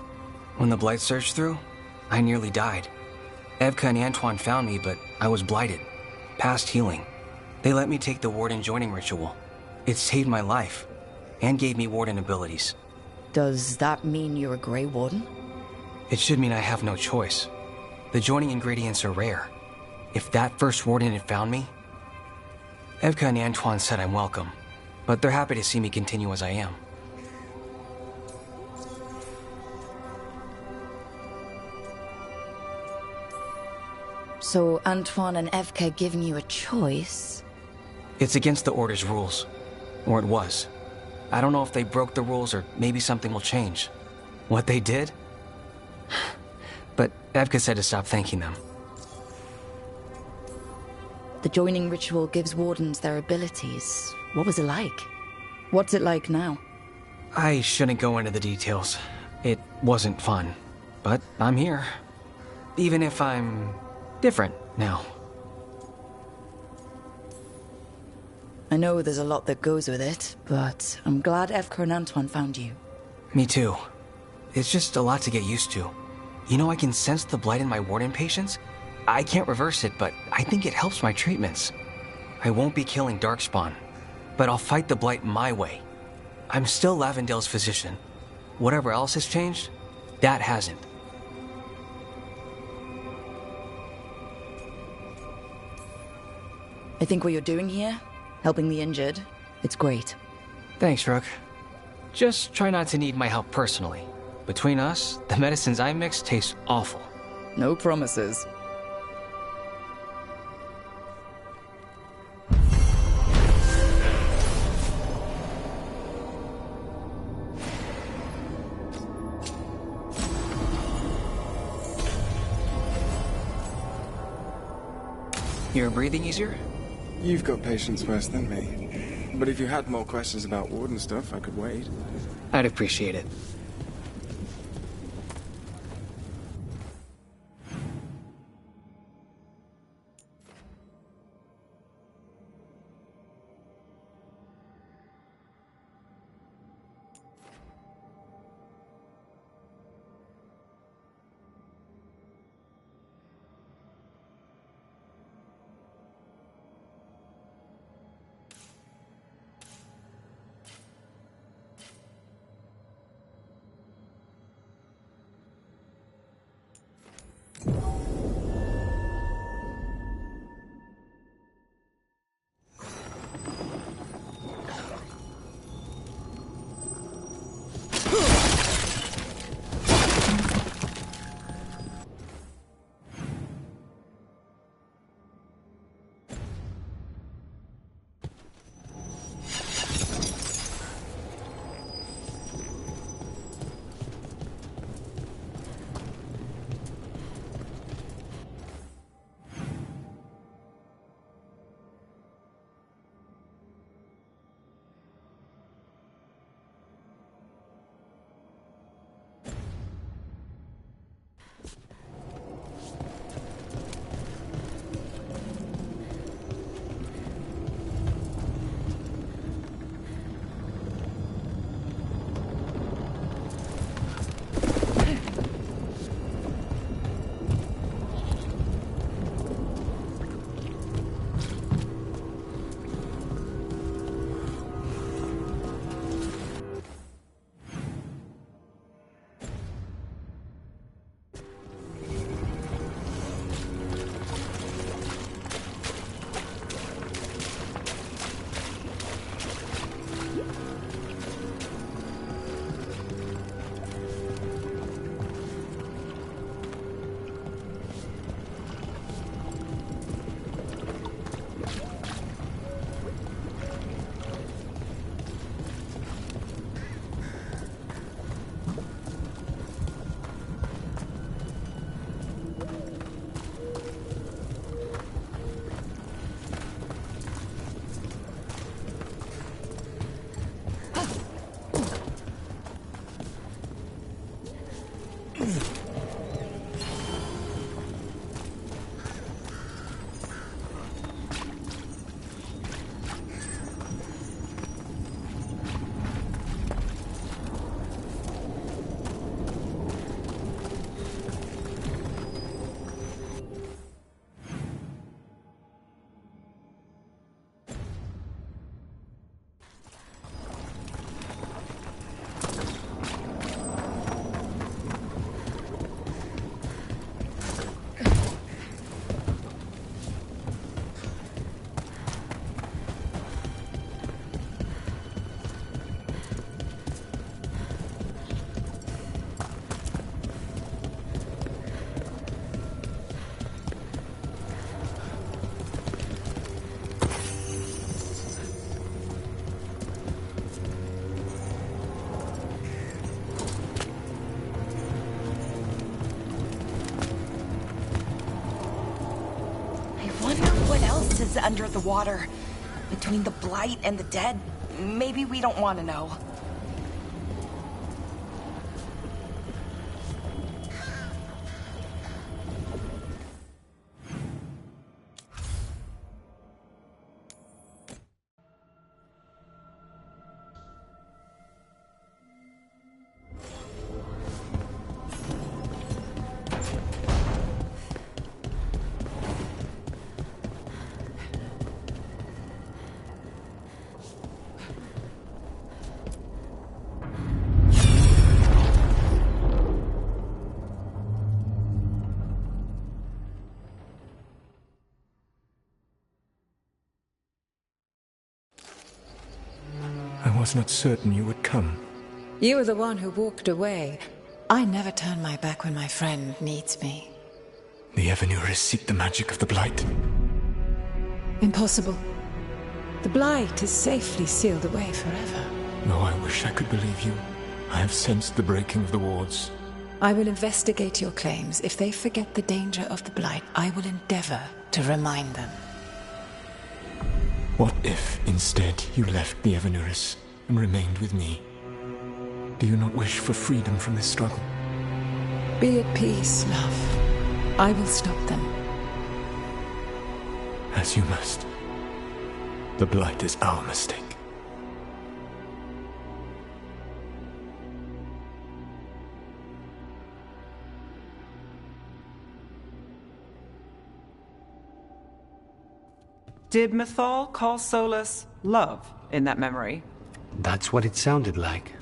Speaker 15: When the Blight surged through, I nearly died. Evka and Antoine found me, but I was blighted. Past healing. They let me take the warden joining ritual. It saved my life, and gave me warden abilities.
Speaker 2: Does that mean you're a Grey Warden?
Speaker 15: It should mean I have no choice. The joining ingredients are rare. If that first warden had found me... Evka and Antoine said I'm welcome, but they're happy to see me continue as I am.
Speaker 2: So Antoine and Evka giving you a choice?
Speaker 15: It's against the Order's rules. Or it was. I don't know if they broke the rules or maybe something will change. What they did? But Evka said to stop thanking them.
Speaker 2: The joining ritual gives wardens their abilities. What was it like? What's it like now?
Speaker 15: I shouldn't go into the details. It wasn't fun. But I'm here. Even if I'm different now.
Speaker 2: I know there's a lot that goes with it, but I'm glad Evka and Antoine found you.
Speaker 15: Me too. It's just a lot to get used to. You know, I can sense the blight in my warden patients. I can't reverse it, but I think it helps my treatments. I won't be killing Darkspawn, but I'll fight the blight my way. I'm still Lavendale's physician. Whatever else has changed, that hasn't.
Speaker 2: I think what you're doing here, helping the injured, it's great.
Speaker 15: Thanks, Rook. Just try not to need my help personally. Between us, the medicines I mix taste awful.
Speaker 2: No promises.
Speaker 15: You're breathing easier?
Speaker 16: You've got patience worse than me. But if you had more questions about Warden stuff, I could wait.
Speaker 15: I'd appreciate it.
Speaker 8: wonder what else is under the water. Between the Blight and the dead, maybe we don't want to know.
Speaker 17: I was not certain you would come.
Speaker 18: You were the one who walked away. I never turn my back when my friend needs me.
Speaker 17: The Evenuris seek the magic of the Blight.
Speaker 18: Impossible. The Blight is safely sealed away forever.
Speaker 17: Though I wish I could believe you. I have sensed the breaking of the wards.
Speaker 18: I will investigate your claims. If they forget the danger of the Blight, I will endeavor to remind them.
Speaker 17: What if, instead, you left the Evenuris and remained with me? Do you not wish for freedom from this struggle?
Speaker 18: Be at peace, love. I will stop them.
Speaker 17: As you must. The Blight is our mistake.
Speaker 19: Did Mythal call Solus love in that memory?
Speaker 20: That's what it sounded like.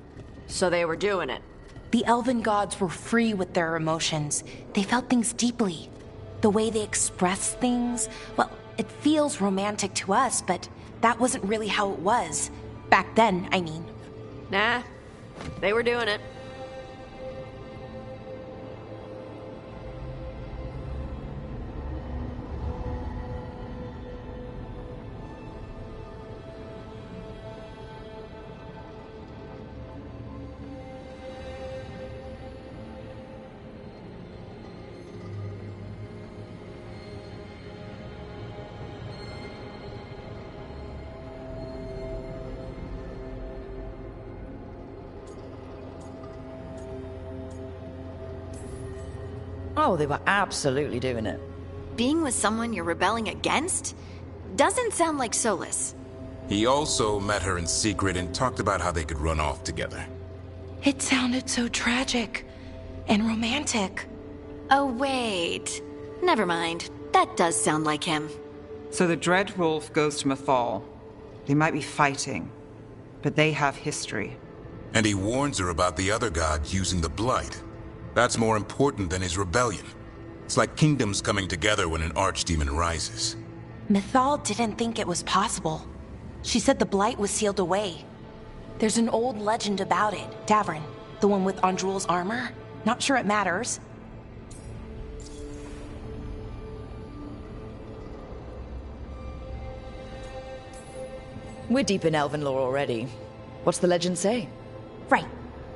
Speaker 7: So they were doing it.
Speaker 8: The elven gods were free with their emotions. They felt things deeply. The way they expressed things, well, it feels romantic to us, but that wasn't really how it was. Back then, I mean.
Speaker 7: Nah, they were doing it.
Speaker 2: Oh, they were absolutely doing it.
Speaker 21: Being with someone you're rebelling against? Doesn't sound like Solus.
Speaker 11: He also met her in secret and talked about how they could run off together.
Speaker 8: It sounded so tragic and romantic.
Speaker 21: Oh, wait. Never mind. That does sound like him.
Speaker 19: So the Dread Wolf goes to Mythal. They might be fighting, but they have history.
Speaker 11: And he warns her about the other gods using the Blight. That's more important than his rebellion. It's like kingdoms coming together when an archdemon rises.
Speaker 8: Mythal didn't think it was possible. She said the Blight was sealed away. There's an old legend about it. Davrin, the one with Andrul's armor. Not sure it matters.
Speaker 2: We're deep in elven lore already. What's the legend say?
Speaker 8: Right.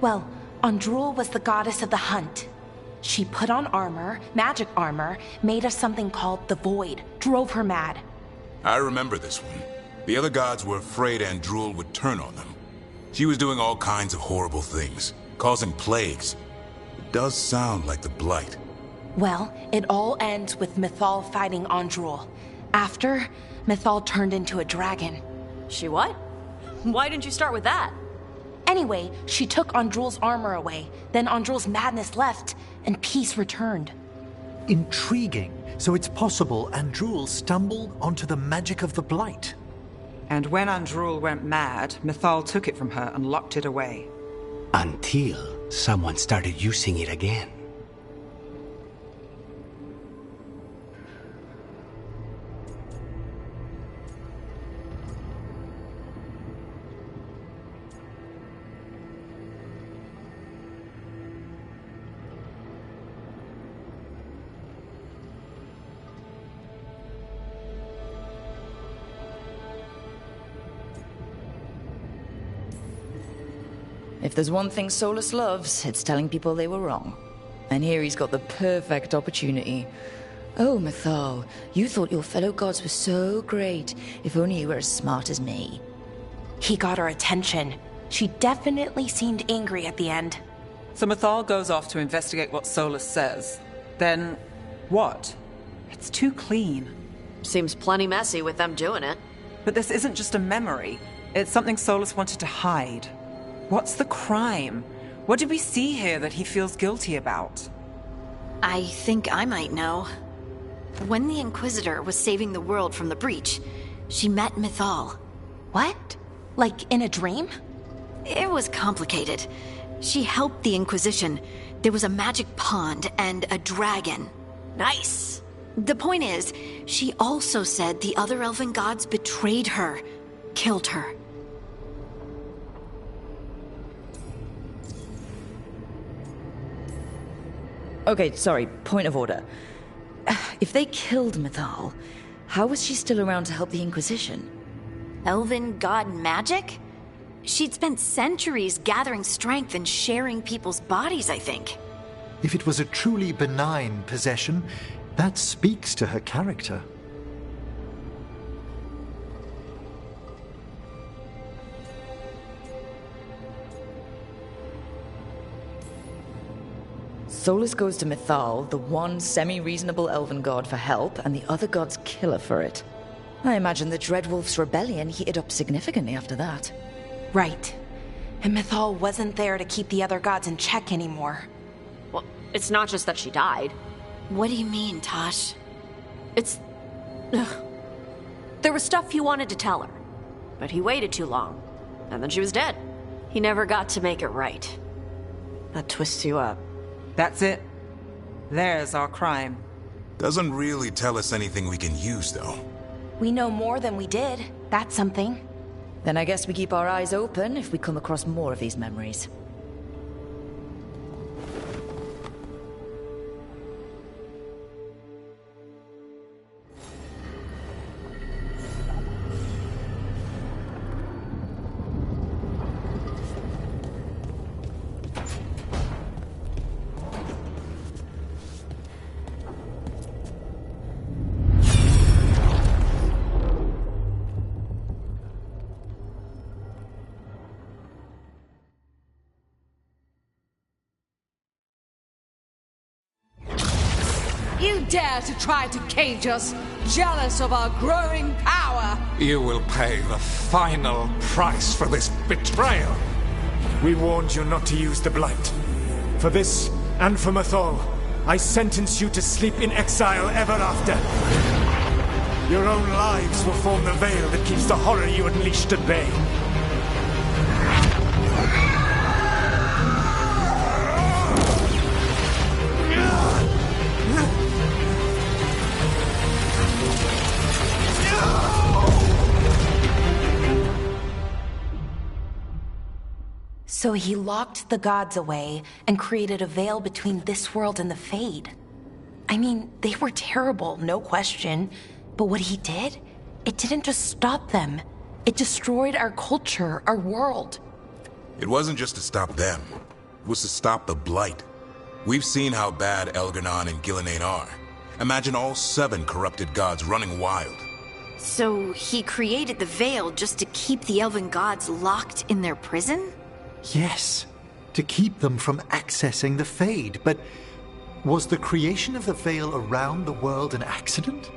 Speaker 8: Well, Andrul was the goddess of the hunt. She put on armor, magic armor, made of something called the Void, drove her mad.
Speaker 11: I remember this one. The other gods were afraid Andrul would turn on them. She was doing all kinds of horrible things, causing plagues. It does sound like the Blight.
Speaker 8: Well, it all ends with Mythal fighting Andrul. After, Mythal turned into a dragon.
Speaker 7: She what? Why didn't you start with that?
Speaker 8: Anyway, she took Andrul's armor away. Then Andrul's madness left, and peace returned.
Speaker 22: Intriguing. So it's possible Andrul stumbled onto the magic of the Blight.
Speaker 19: And when Andrul went mad, Mythal took it from her and locked it away.
Speaker 20: Until someone started using it again.
Speaker 2: If there's one thing Solus loves, it's telling people they were wrong. And here he's got the perfect opportunity. Oh, Mythal, you thought your fellow gods were so great. If only you were as smart as me.
Speaker 8: He got her attention. She definitely seemed angry at the end.
Speaker 19: So Mythal goes off to investigate what Solus says. Then, what? It's too clean.
Speaker 7: Seems plenty messy with them doing it.
Speaker 19: But this isn't just a memory. It's something Solus wanted to hide. What's the crime? What did we see here that he feels guilty about?
Speaker 21: I think I might know. When the Inquisitor was saving the world from the breach, she met Mythal.
Speaker 8: What? Like in a dream?
Speaker 21: It was complicated. She helped the Inquisition. There was a magic pond and a dragon.
Speaker 7: Nice!
Speaker 21: The point is, she also said the other elven gods betrayed her, killed her.
Speaker 2: Okay, sorry, point of order. If they killed Mythal, how was she still around to help the Inquisition?
Speaker 21: Elven god magic? She'd spent centuries gathering strength and sharing people's bodies, I think.
Speaker 22: If it was a truly benign possession, that speaks to her character.
Speaker 2: Solus goes to Mythal, the one semi-reasonable elven god, for help, and the other gods kill her for it. I imagine the Dreadwolf's rebellion heated up significantly after that.
Speaker 8: Right. And Mythal wasn't there to keep the other gods in check anymore.
Speaker 7: Well, it's not just that she died.
Speaker 21: What do you mean, Tosh?
Speaker 7: It's... There was stuff he wanted to tell her, but he waited too long, and then she was dead. He never got to make it right. That twists you up.
Speaker 19: That's it. There's our crime.
Speaker 11: Doesn't really tell us anything we can use, though.
Speaker 8: We know more than we did. That's something.
Speaker 2: Then I guess we keep our eyes open if we come across more of these memories.
Speaker 4: You dare to try to cage us, jealous of our growing power!
Speaker 5: You will pay the final price for this betrayal.
Speaker 17: We warned you not to use the Blight. For this, and for Mythal, I sentence you to sleep in exile ever after. Your own lives will form the veil that keeps the horror you unleashed at bay.
Speaker 8: So he locked the gods away and created a veil between this world and the Fade. I mean, they were terrible, no question. But what he did, it didn't just stop them. It destroyed our culture, our world.
Speaker 11: It wasn't just to stop them. It was to stop the Blight. We've seen how bad Elgar'nan and Gillenane are. Imagine all 7 corrupted gods running wild.
Speaker 21: So he created the veil just to keep the elven gods locked in their prison?
Speaker 22: Yes, to keep them from accessing the Fade. But was the creation of the veil around the world an accident?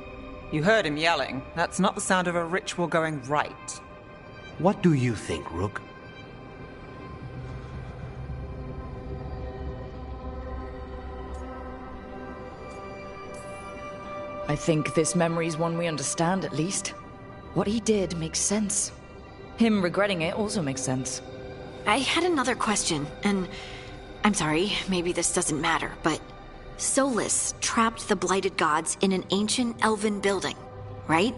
Speaker 19: You heard him yelling. That's not the sound of a ritual going right.
Speaker 20: What do you think, Rook?
Speaker 2: I think this memory's one we understand, at least. What he did makes sense. Him regretting it also makes sense.
Speaker 21: I had another question, and I'm sorry, maybe this doesn't matter, but Solus trapped the blighted gods in an ancient elven building, right?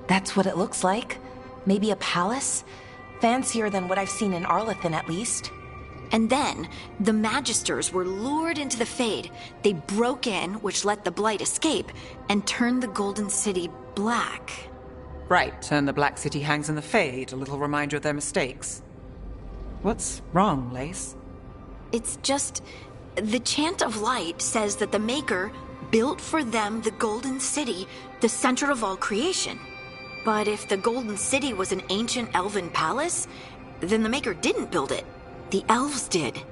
Speaker 8: That's what it looks like. Maybe a palace? Fancier than what I've seen in Arlethan, at least.
Speaker 21: And then, the Magisters were lured into the Fade. They broke in, which let the Blight escape, and turned the Golden City black.
Speaker 19: Right, and the Black City hangs in the Fade, a little reminder of their mistakes. What's wrong, Lace?
Speaker 21: It's just... The Chant of Light says that the Maker built for them the Golden City, the center of all creation. But if the Golden City was an ancient elven palace, then the Maker didn't build it. The elves did.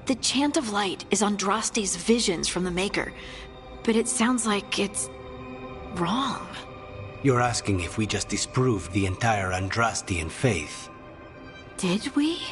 Speaker 21: The Chant of Light is Andraste's visions from the Maker, but it sounds like it's wrong.
Speaker 20: You're asking if we just disproved the entire Andrastian faith.
Speaker 21: Did we?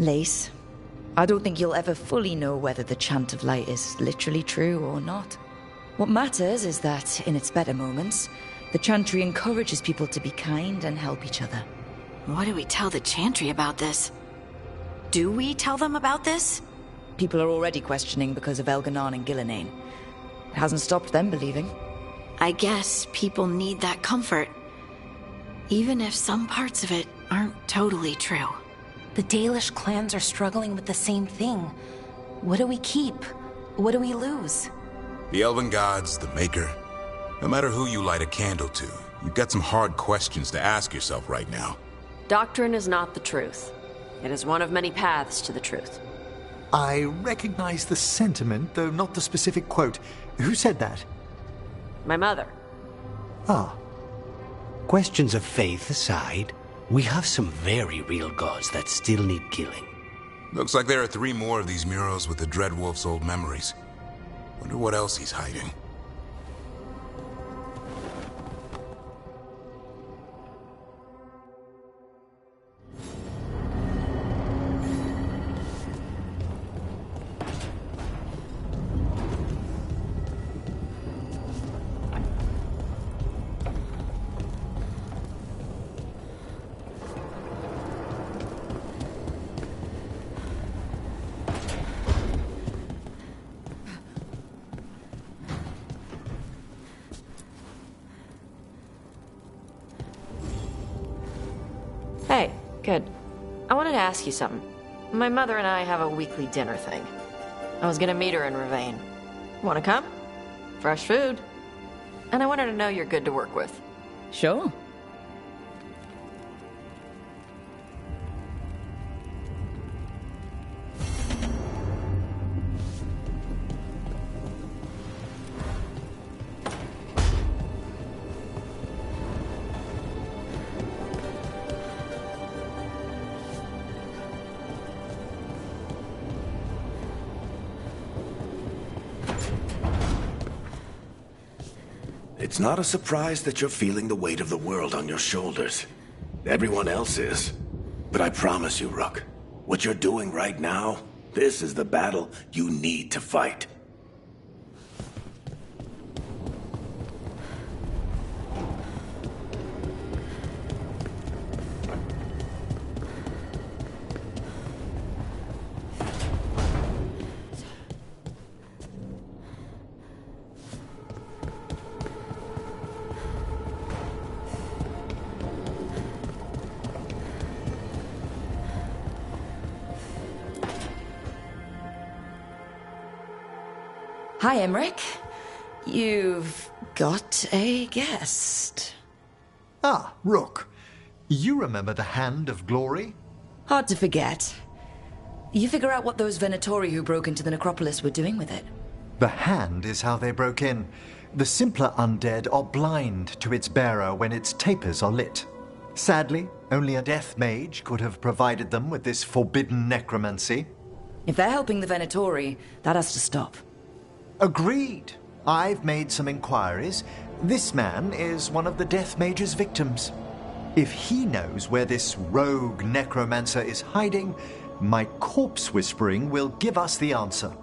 Speaker 2: Lace, I don't think you'll ever fully know whether the Chant of Light is literally true or not. What matters is that, in its better moments, the Chantry encourages people to be kind and help each other.
Speaker 21: What do we tell the Chantry about this? Do we tell them about this?
Speaker 2: People are already questioning because of Elganon and Gillenane. It hasn't stopped them believing.
Speaker 21: I guess people need that comfort, even if some parts of it aren't totally true.
Speaker 8: The Dalish clans are struggling with the same thing. What do we keep? What do we lose?
Speaker 11: The Elven Gods, the Maker. No matter who you light a candle to, you've got some hard questions to ask yourself right now.
Speaker 7: Doctrine is not the truth. It is one of many paths to the truth.
Speaker 22: I recognize the sentiment, though not the specific quote. Who said that?
Speaker 7: My mother.
Speaker 22: Ah.
Speaker 20: Questions of faith aside, we have some very real gods that still need killing.
Speaker 11: Looks like there are 3 more of these murals with the Dreadwolf's old memories. Wonder what else he's hiding.
Speaker 7: Hey, good. I wanted to ask you something. My mother and I have a weekly dinner thing. I was gonna meet her in Ravane. Wanna come? Fresh food. And I wanted to know you're good to work with.
Speaker 2: Sure.
Speaker 14: It's not a surprise that you're feeling the weight of the world on your shoulders. Everyone else is. But I promise you, Rook, what you're doing right now, this is the battle you need to fight.
Speaker 2: Hi, Emmerich. You've got a guest.
Speaker 22: Ah, Rook. You remember the Hand of Glory?
Speaker 2: Hard to forget. You figure out what those Venatori who broke into the necropolis were doing with it.
Speaker 22: The Hand is how they broke in. The simpler undead are blind to its bearer when its tapers are lit. Sadly, only a death mage could have provided them with this forbidden necromancy.
Speaker 2: If they're helping the Venatori, that has to stop.
Speaker 22: Agreed. I've made some inquiries. This man is one of the Death Mage's victims. If he knows where this rogue necromancer is hiding, my corpse whispering will give us the answer.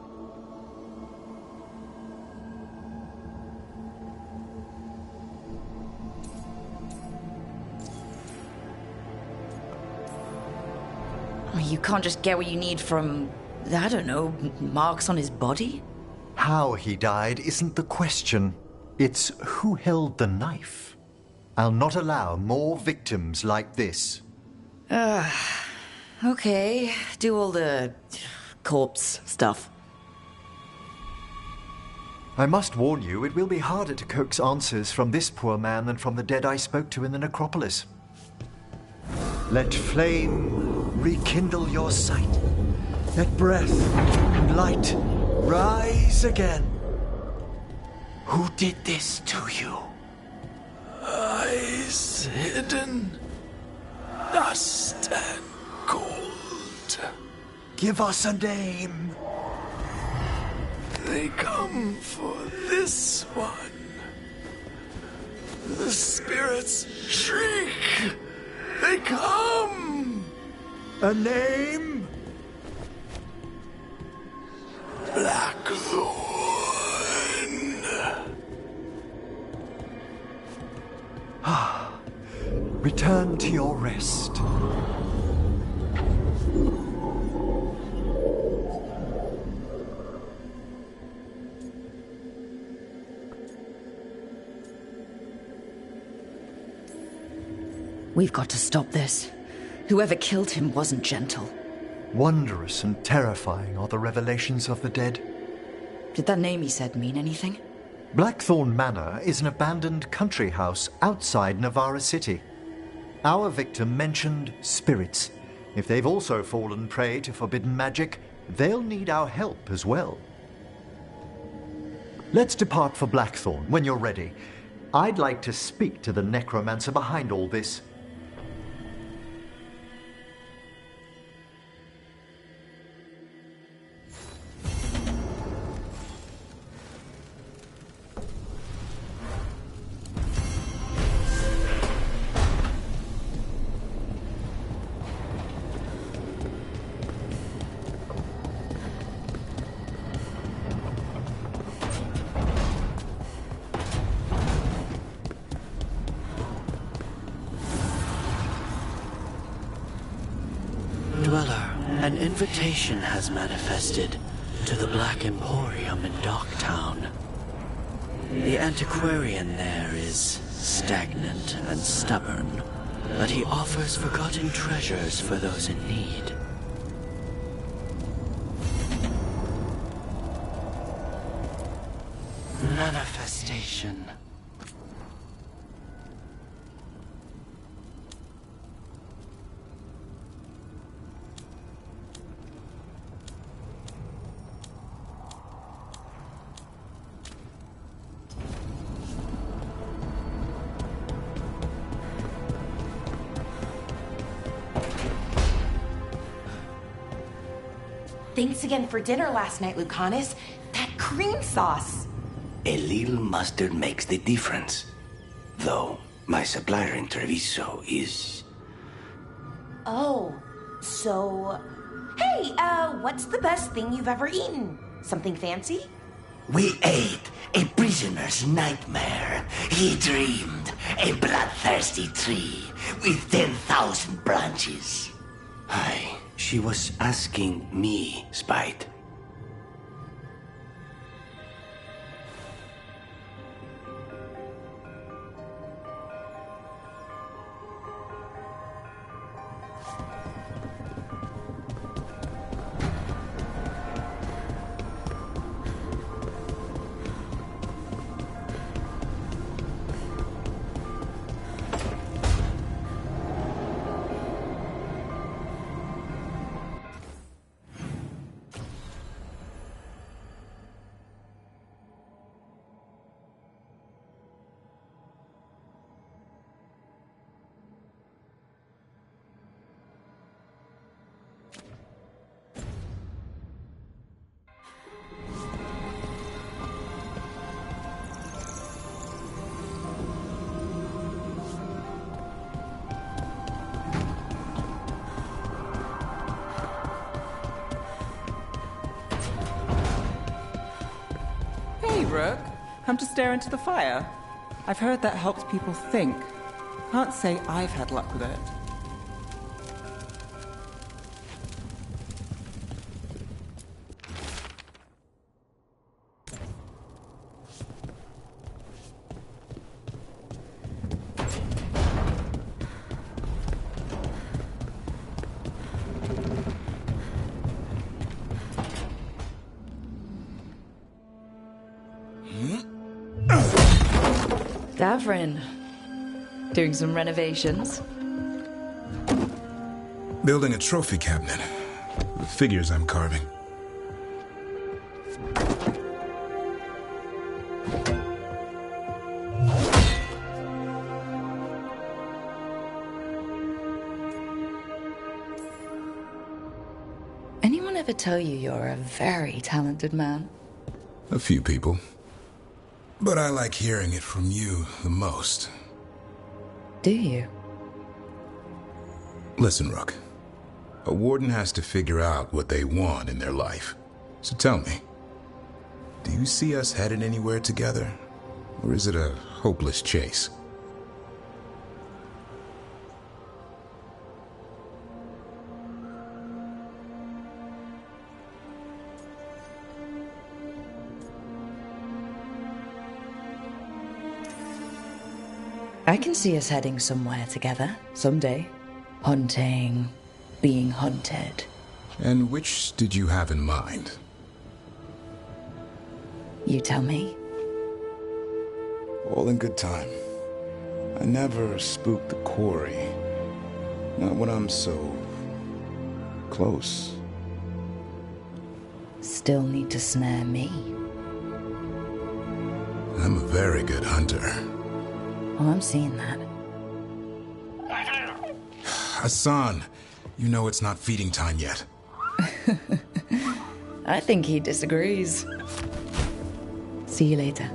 Speaker 2: You can't just get what you need from, I don't know, marks on his body?
Speaker 22: How he died isn't the question. It's who held the knife. I'll not allow more victims like this.
Speaker 2: Okay. Do all the corpse stuff.
Speaker 22: I must warn you, it will be harder to coax answers from this poor man than from the dead I spoke to in the necropolis. Let flame rekindle your sight. Let breath and light rise again.
Speaker 14: Who did this to you?
Speaker 1: Eyes hidden, dust and gold.
Speaker 22: Give us a name.
Speaker 1: They come for this one. The spirits shriek. They come.
Speaker 22: A name?
Speaker 1: Blackthorn.
Speaker 22: Return to your rest.
Speaker 2: We've got to stop this. Whoever killed him wasn't gentle.
Speaker 22: Wondrous and terrifying are the revelations of the dead.
Speaker 2: Did that name he said mean anything?
Speaker 22: Blackthorn Manor is an abandoned country house outside Navarra City. Our victim mentioned spirits. If they've also fallen prey to forbidden magic, they'll need our help as well. Let's depart for Blackthorn when you're ready. I'd like to speak to the necromancer behind all this.
Speaker 3: Dweller, an invitation has manifested to the Black Emporium in Docktown. The antiquarian there is stagnant and stubborn, but he offers forgotten treasures for those in need. Manifestation.
Speaker 8: Thanks again for dinner last night, Lucanus. That cream sauce.
Speaker 14: A little mustard makes the difference. Though, my supplier in Treviso is...
Speaker 8: Oh, so... Hey, what's the best thing you've ever eaten? Something fancy?
Speaker 14: We ate a prisoner's nightmare. He dreamed a bloodthirsty tree with 10,000 branches. She was asking me, Spite.
Speaker 19: Rook, come to stare into the fire. I've heard that helps people think. Can't say I've had luck with it.
Speaker 2: Davrin. Doing some renovations?
Speaker 11: Building a trophy cabinet. The figures I'm carving.
Speaker 2: Anyone ever tell you you're a very talented man?
Speaker 11: A few people. But I like hearing it from you the most.
Speaker 2: Do you?
Speaker 11: Listen, Rook. A warden has to figure out what they want in their life. So tell me, do you see us headed anywhere together? Or is it a hopeless chase?
Speaker 2: I can see us heading somewhere together, someday. Hunting, being hunted.
Speaker 11: And which did you have in mind?
Speaker 2: You tell me.
Speaker 11: All in good time. I never spook the quarry. Not when I'm so close.
Speaker 2: Still need to snare me.
Speaker 11: I'm a very good hunter.
Speaker 2: Well, I'm seeing that.
Speaker 11: Hassan, you know it's not feeding time yet.
Speaker 2: I think he disagrees. See you later.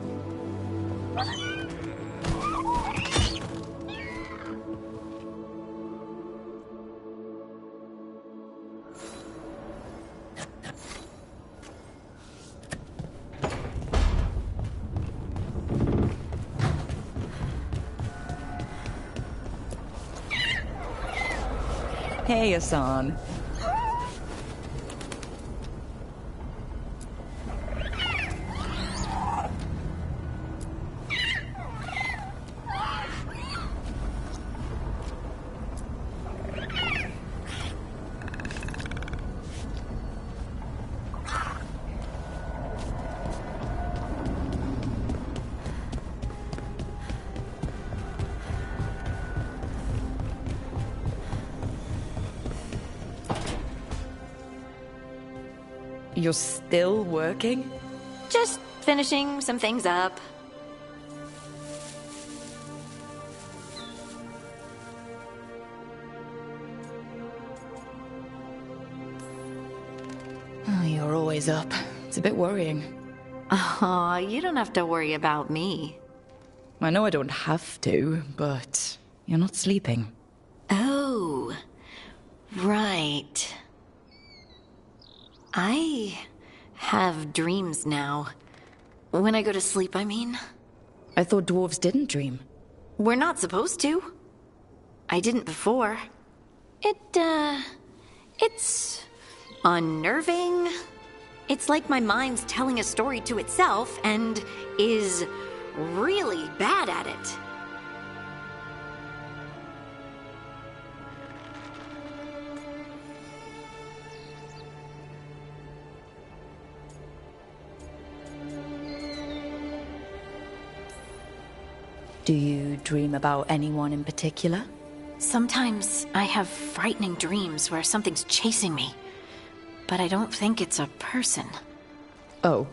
Speaker 2: Hey, Hassan. You're still working?
Speaker 21: Just finishing some things up.
Speaker 2: Oh, you're always up. It's a bit worrying.
Speaker 21: Aw, you don't have to worry about me.
Speaker 2: I know I don't have to, but you're not sleeping.
Speaker 21: Oh, right. I have dreams now. When I go to sleep, I mean.
Speaker 2: I thought dwarves didn't dream.
Speaker 21: We're not supposed to. I didn't before. It's unnerving. It's like my mind's telling a story to itself and is really bad at it.
Speaker 2: Do you dream about anyone in particular?
Speaker 21: Sometimes I have frightening dreams where something's chasing me, but I don't think it's a person.
Speaker 2: Oh.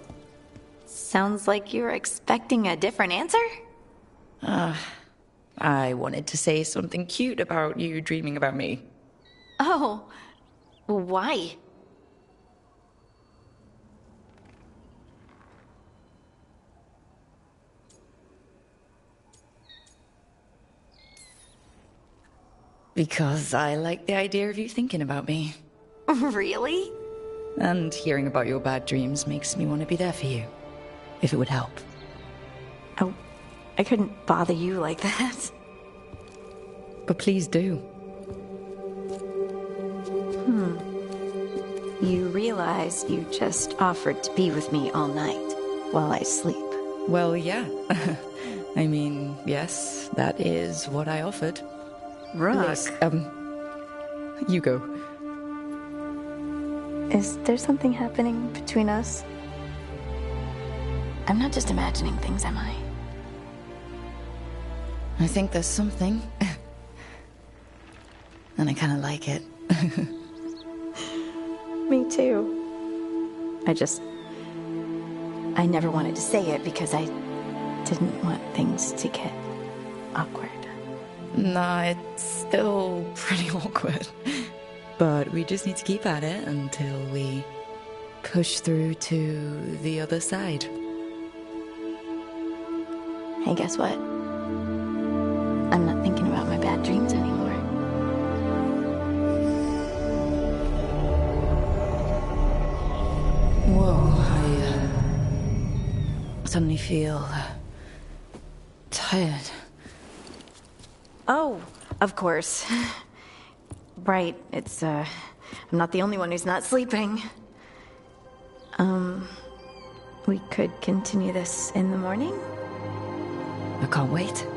Speaker 21: Sounds like you're expecting a different answer?
Speaker 2: I wanted to say something cute about you dreaming about me.
Speaker 21: Oh, why?
Speaker 2: Because I like the idea of you thinking about me.
Speaker 21: Really?
Speaker 2: And hearing about your bad dreams makes me want to be there for you. If it would help.
Speaker 21: Oh, I couldn't bother you like that.
Speaker 2: But please do.
Speaker 21: You realize you just offered to be with me all night while I sleep.
Speaker 2: Well, yeah. I mean, yes, that is what I offered.
Speaker 21: Rook.
Speaker 2: You go.
Speaker 21: Is there something happening between us? I'm not just imagining things, am I?
Speaker 2: I think there's something. And I kind of like it.
Speaker 21: Me too. I never wanted to say it because I didn't want things to get awkward.
Speaker 2: No, it's still pretty awkward. But we just need to keep at it until we push through to the other side.
Speaker 21: Hey, guess what? I'm not thinking about my bad dreams anymore.
Speaker 2: Whoa, I suddenly feel tired.
Speaker 21: Oh, of course. Right, I'm not the only one who's not sleeping. We could continue this in the morning?
Speaker 2: I can't wait.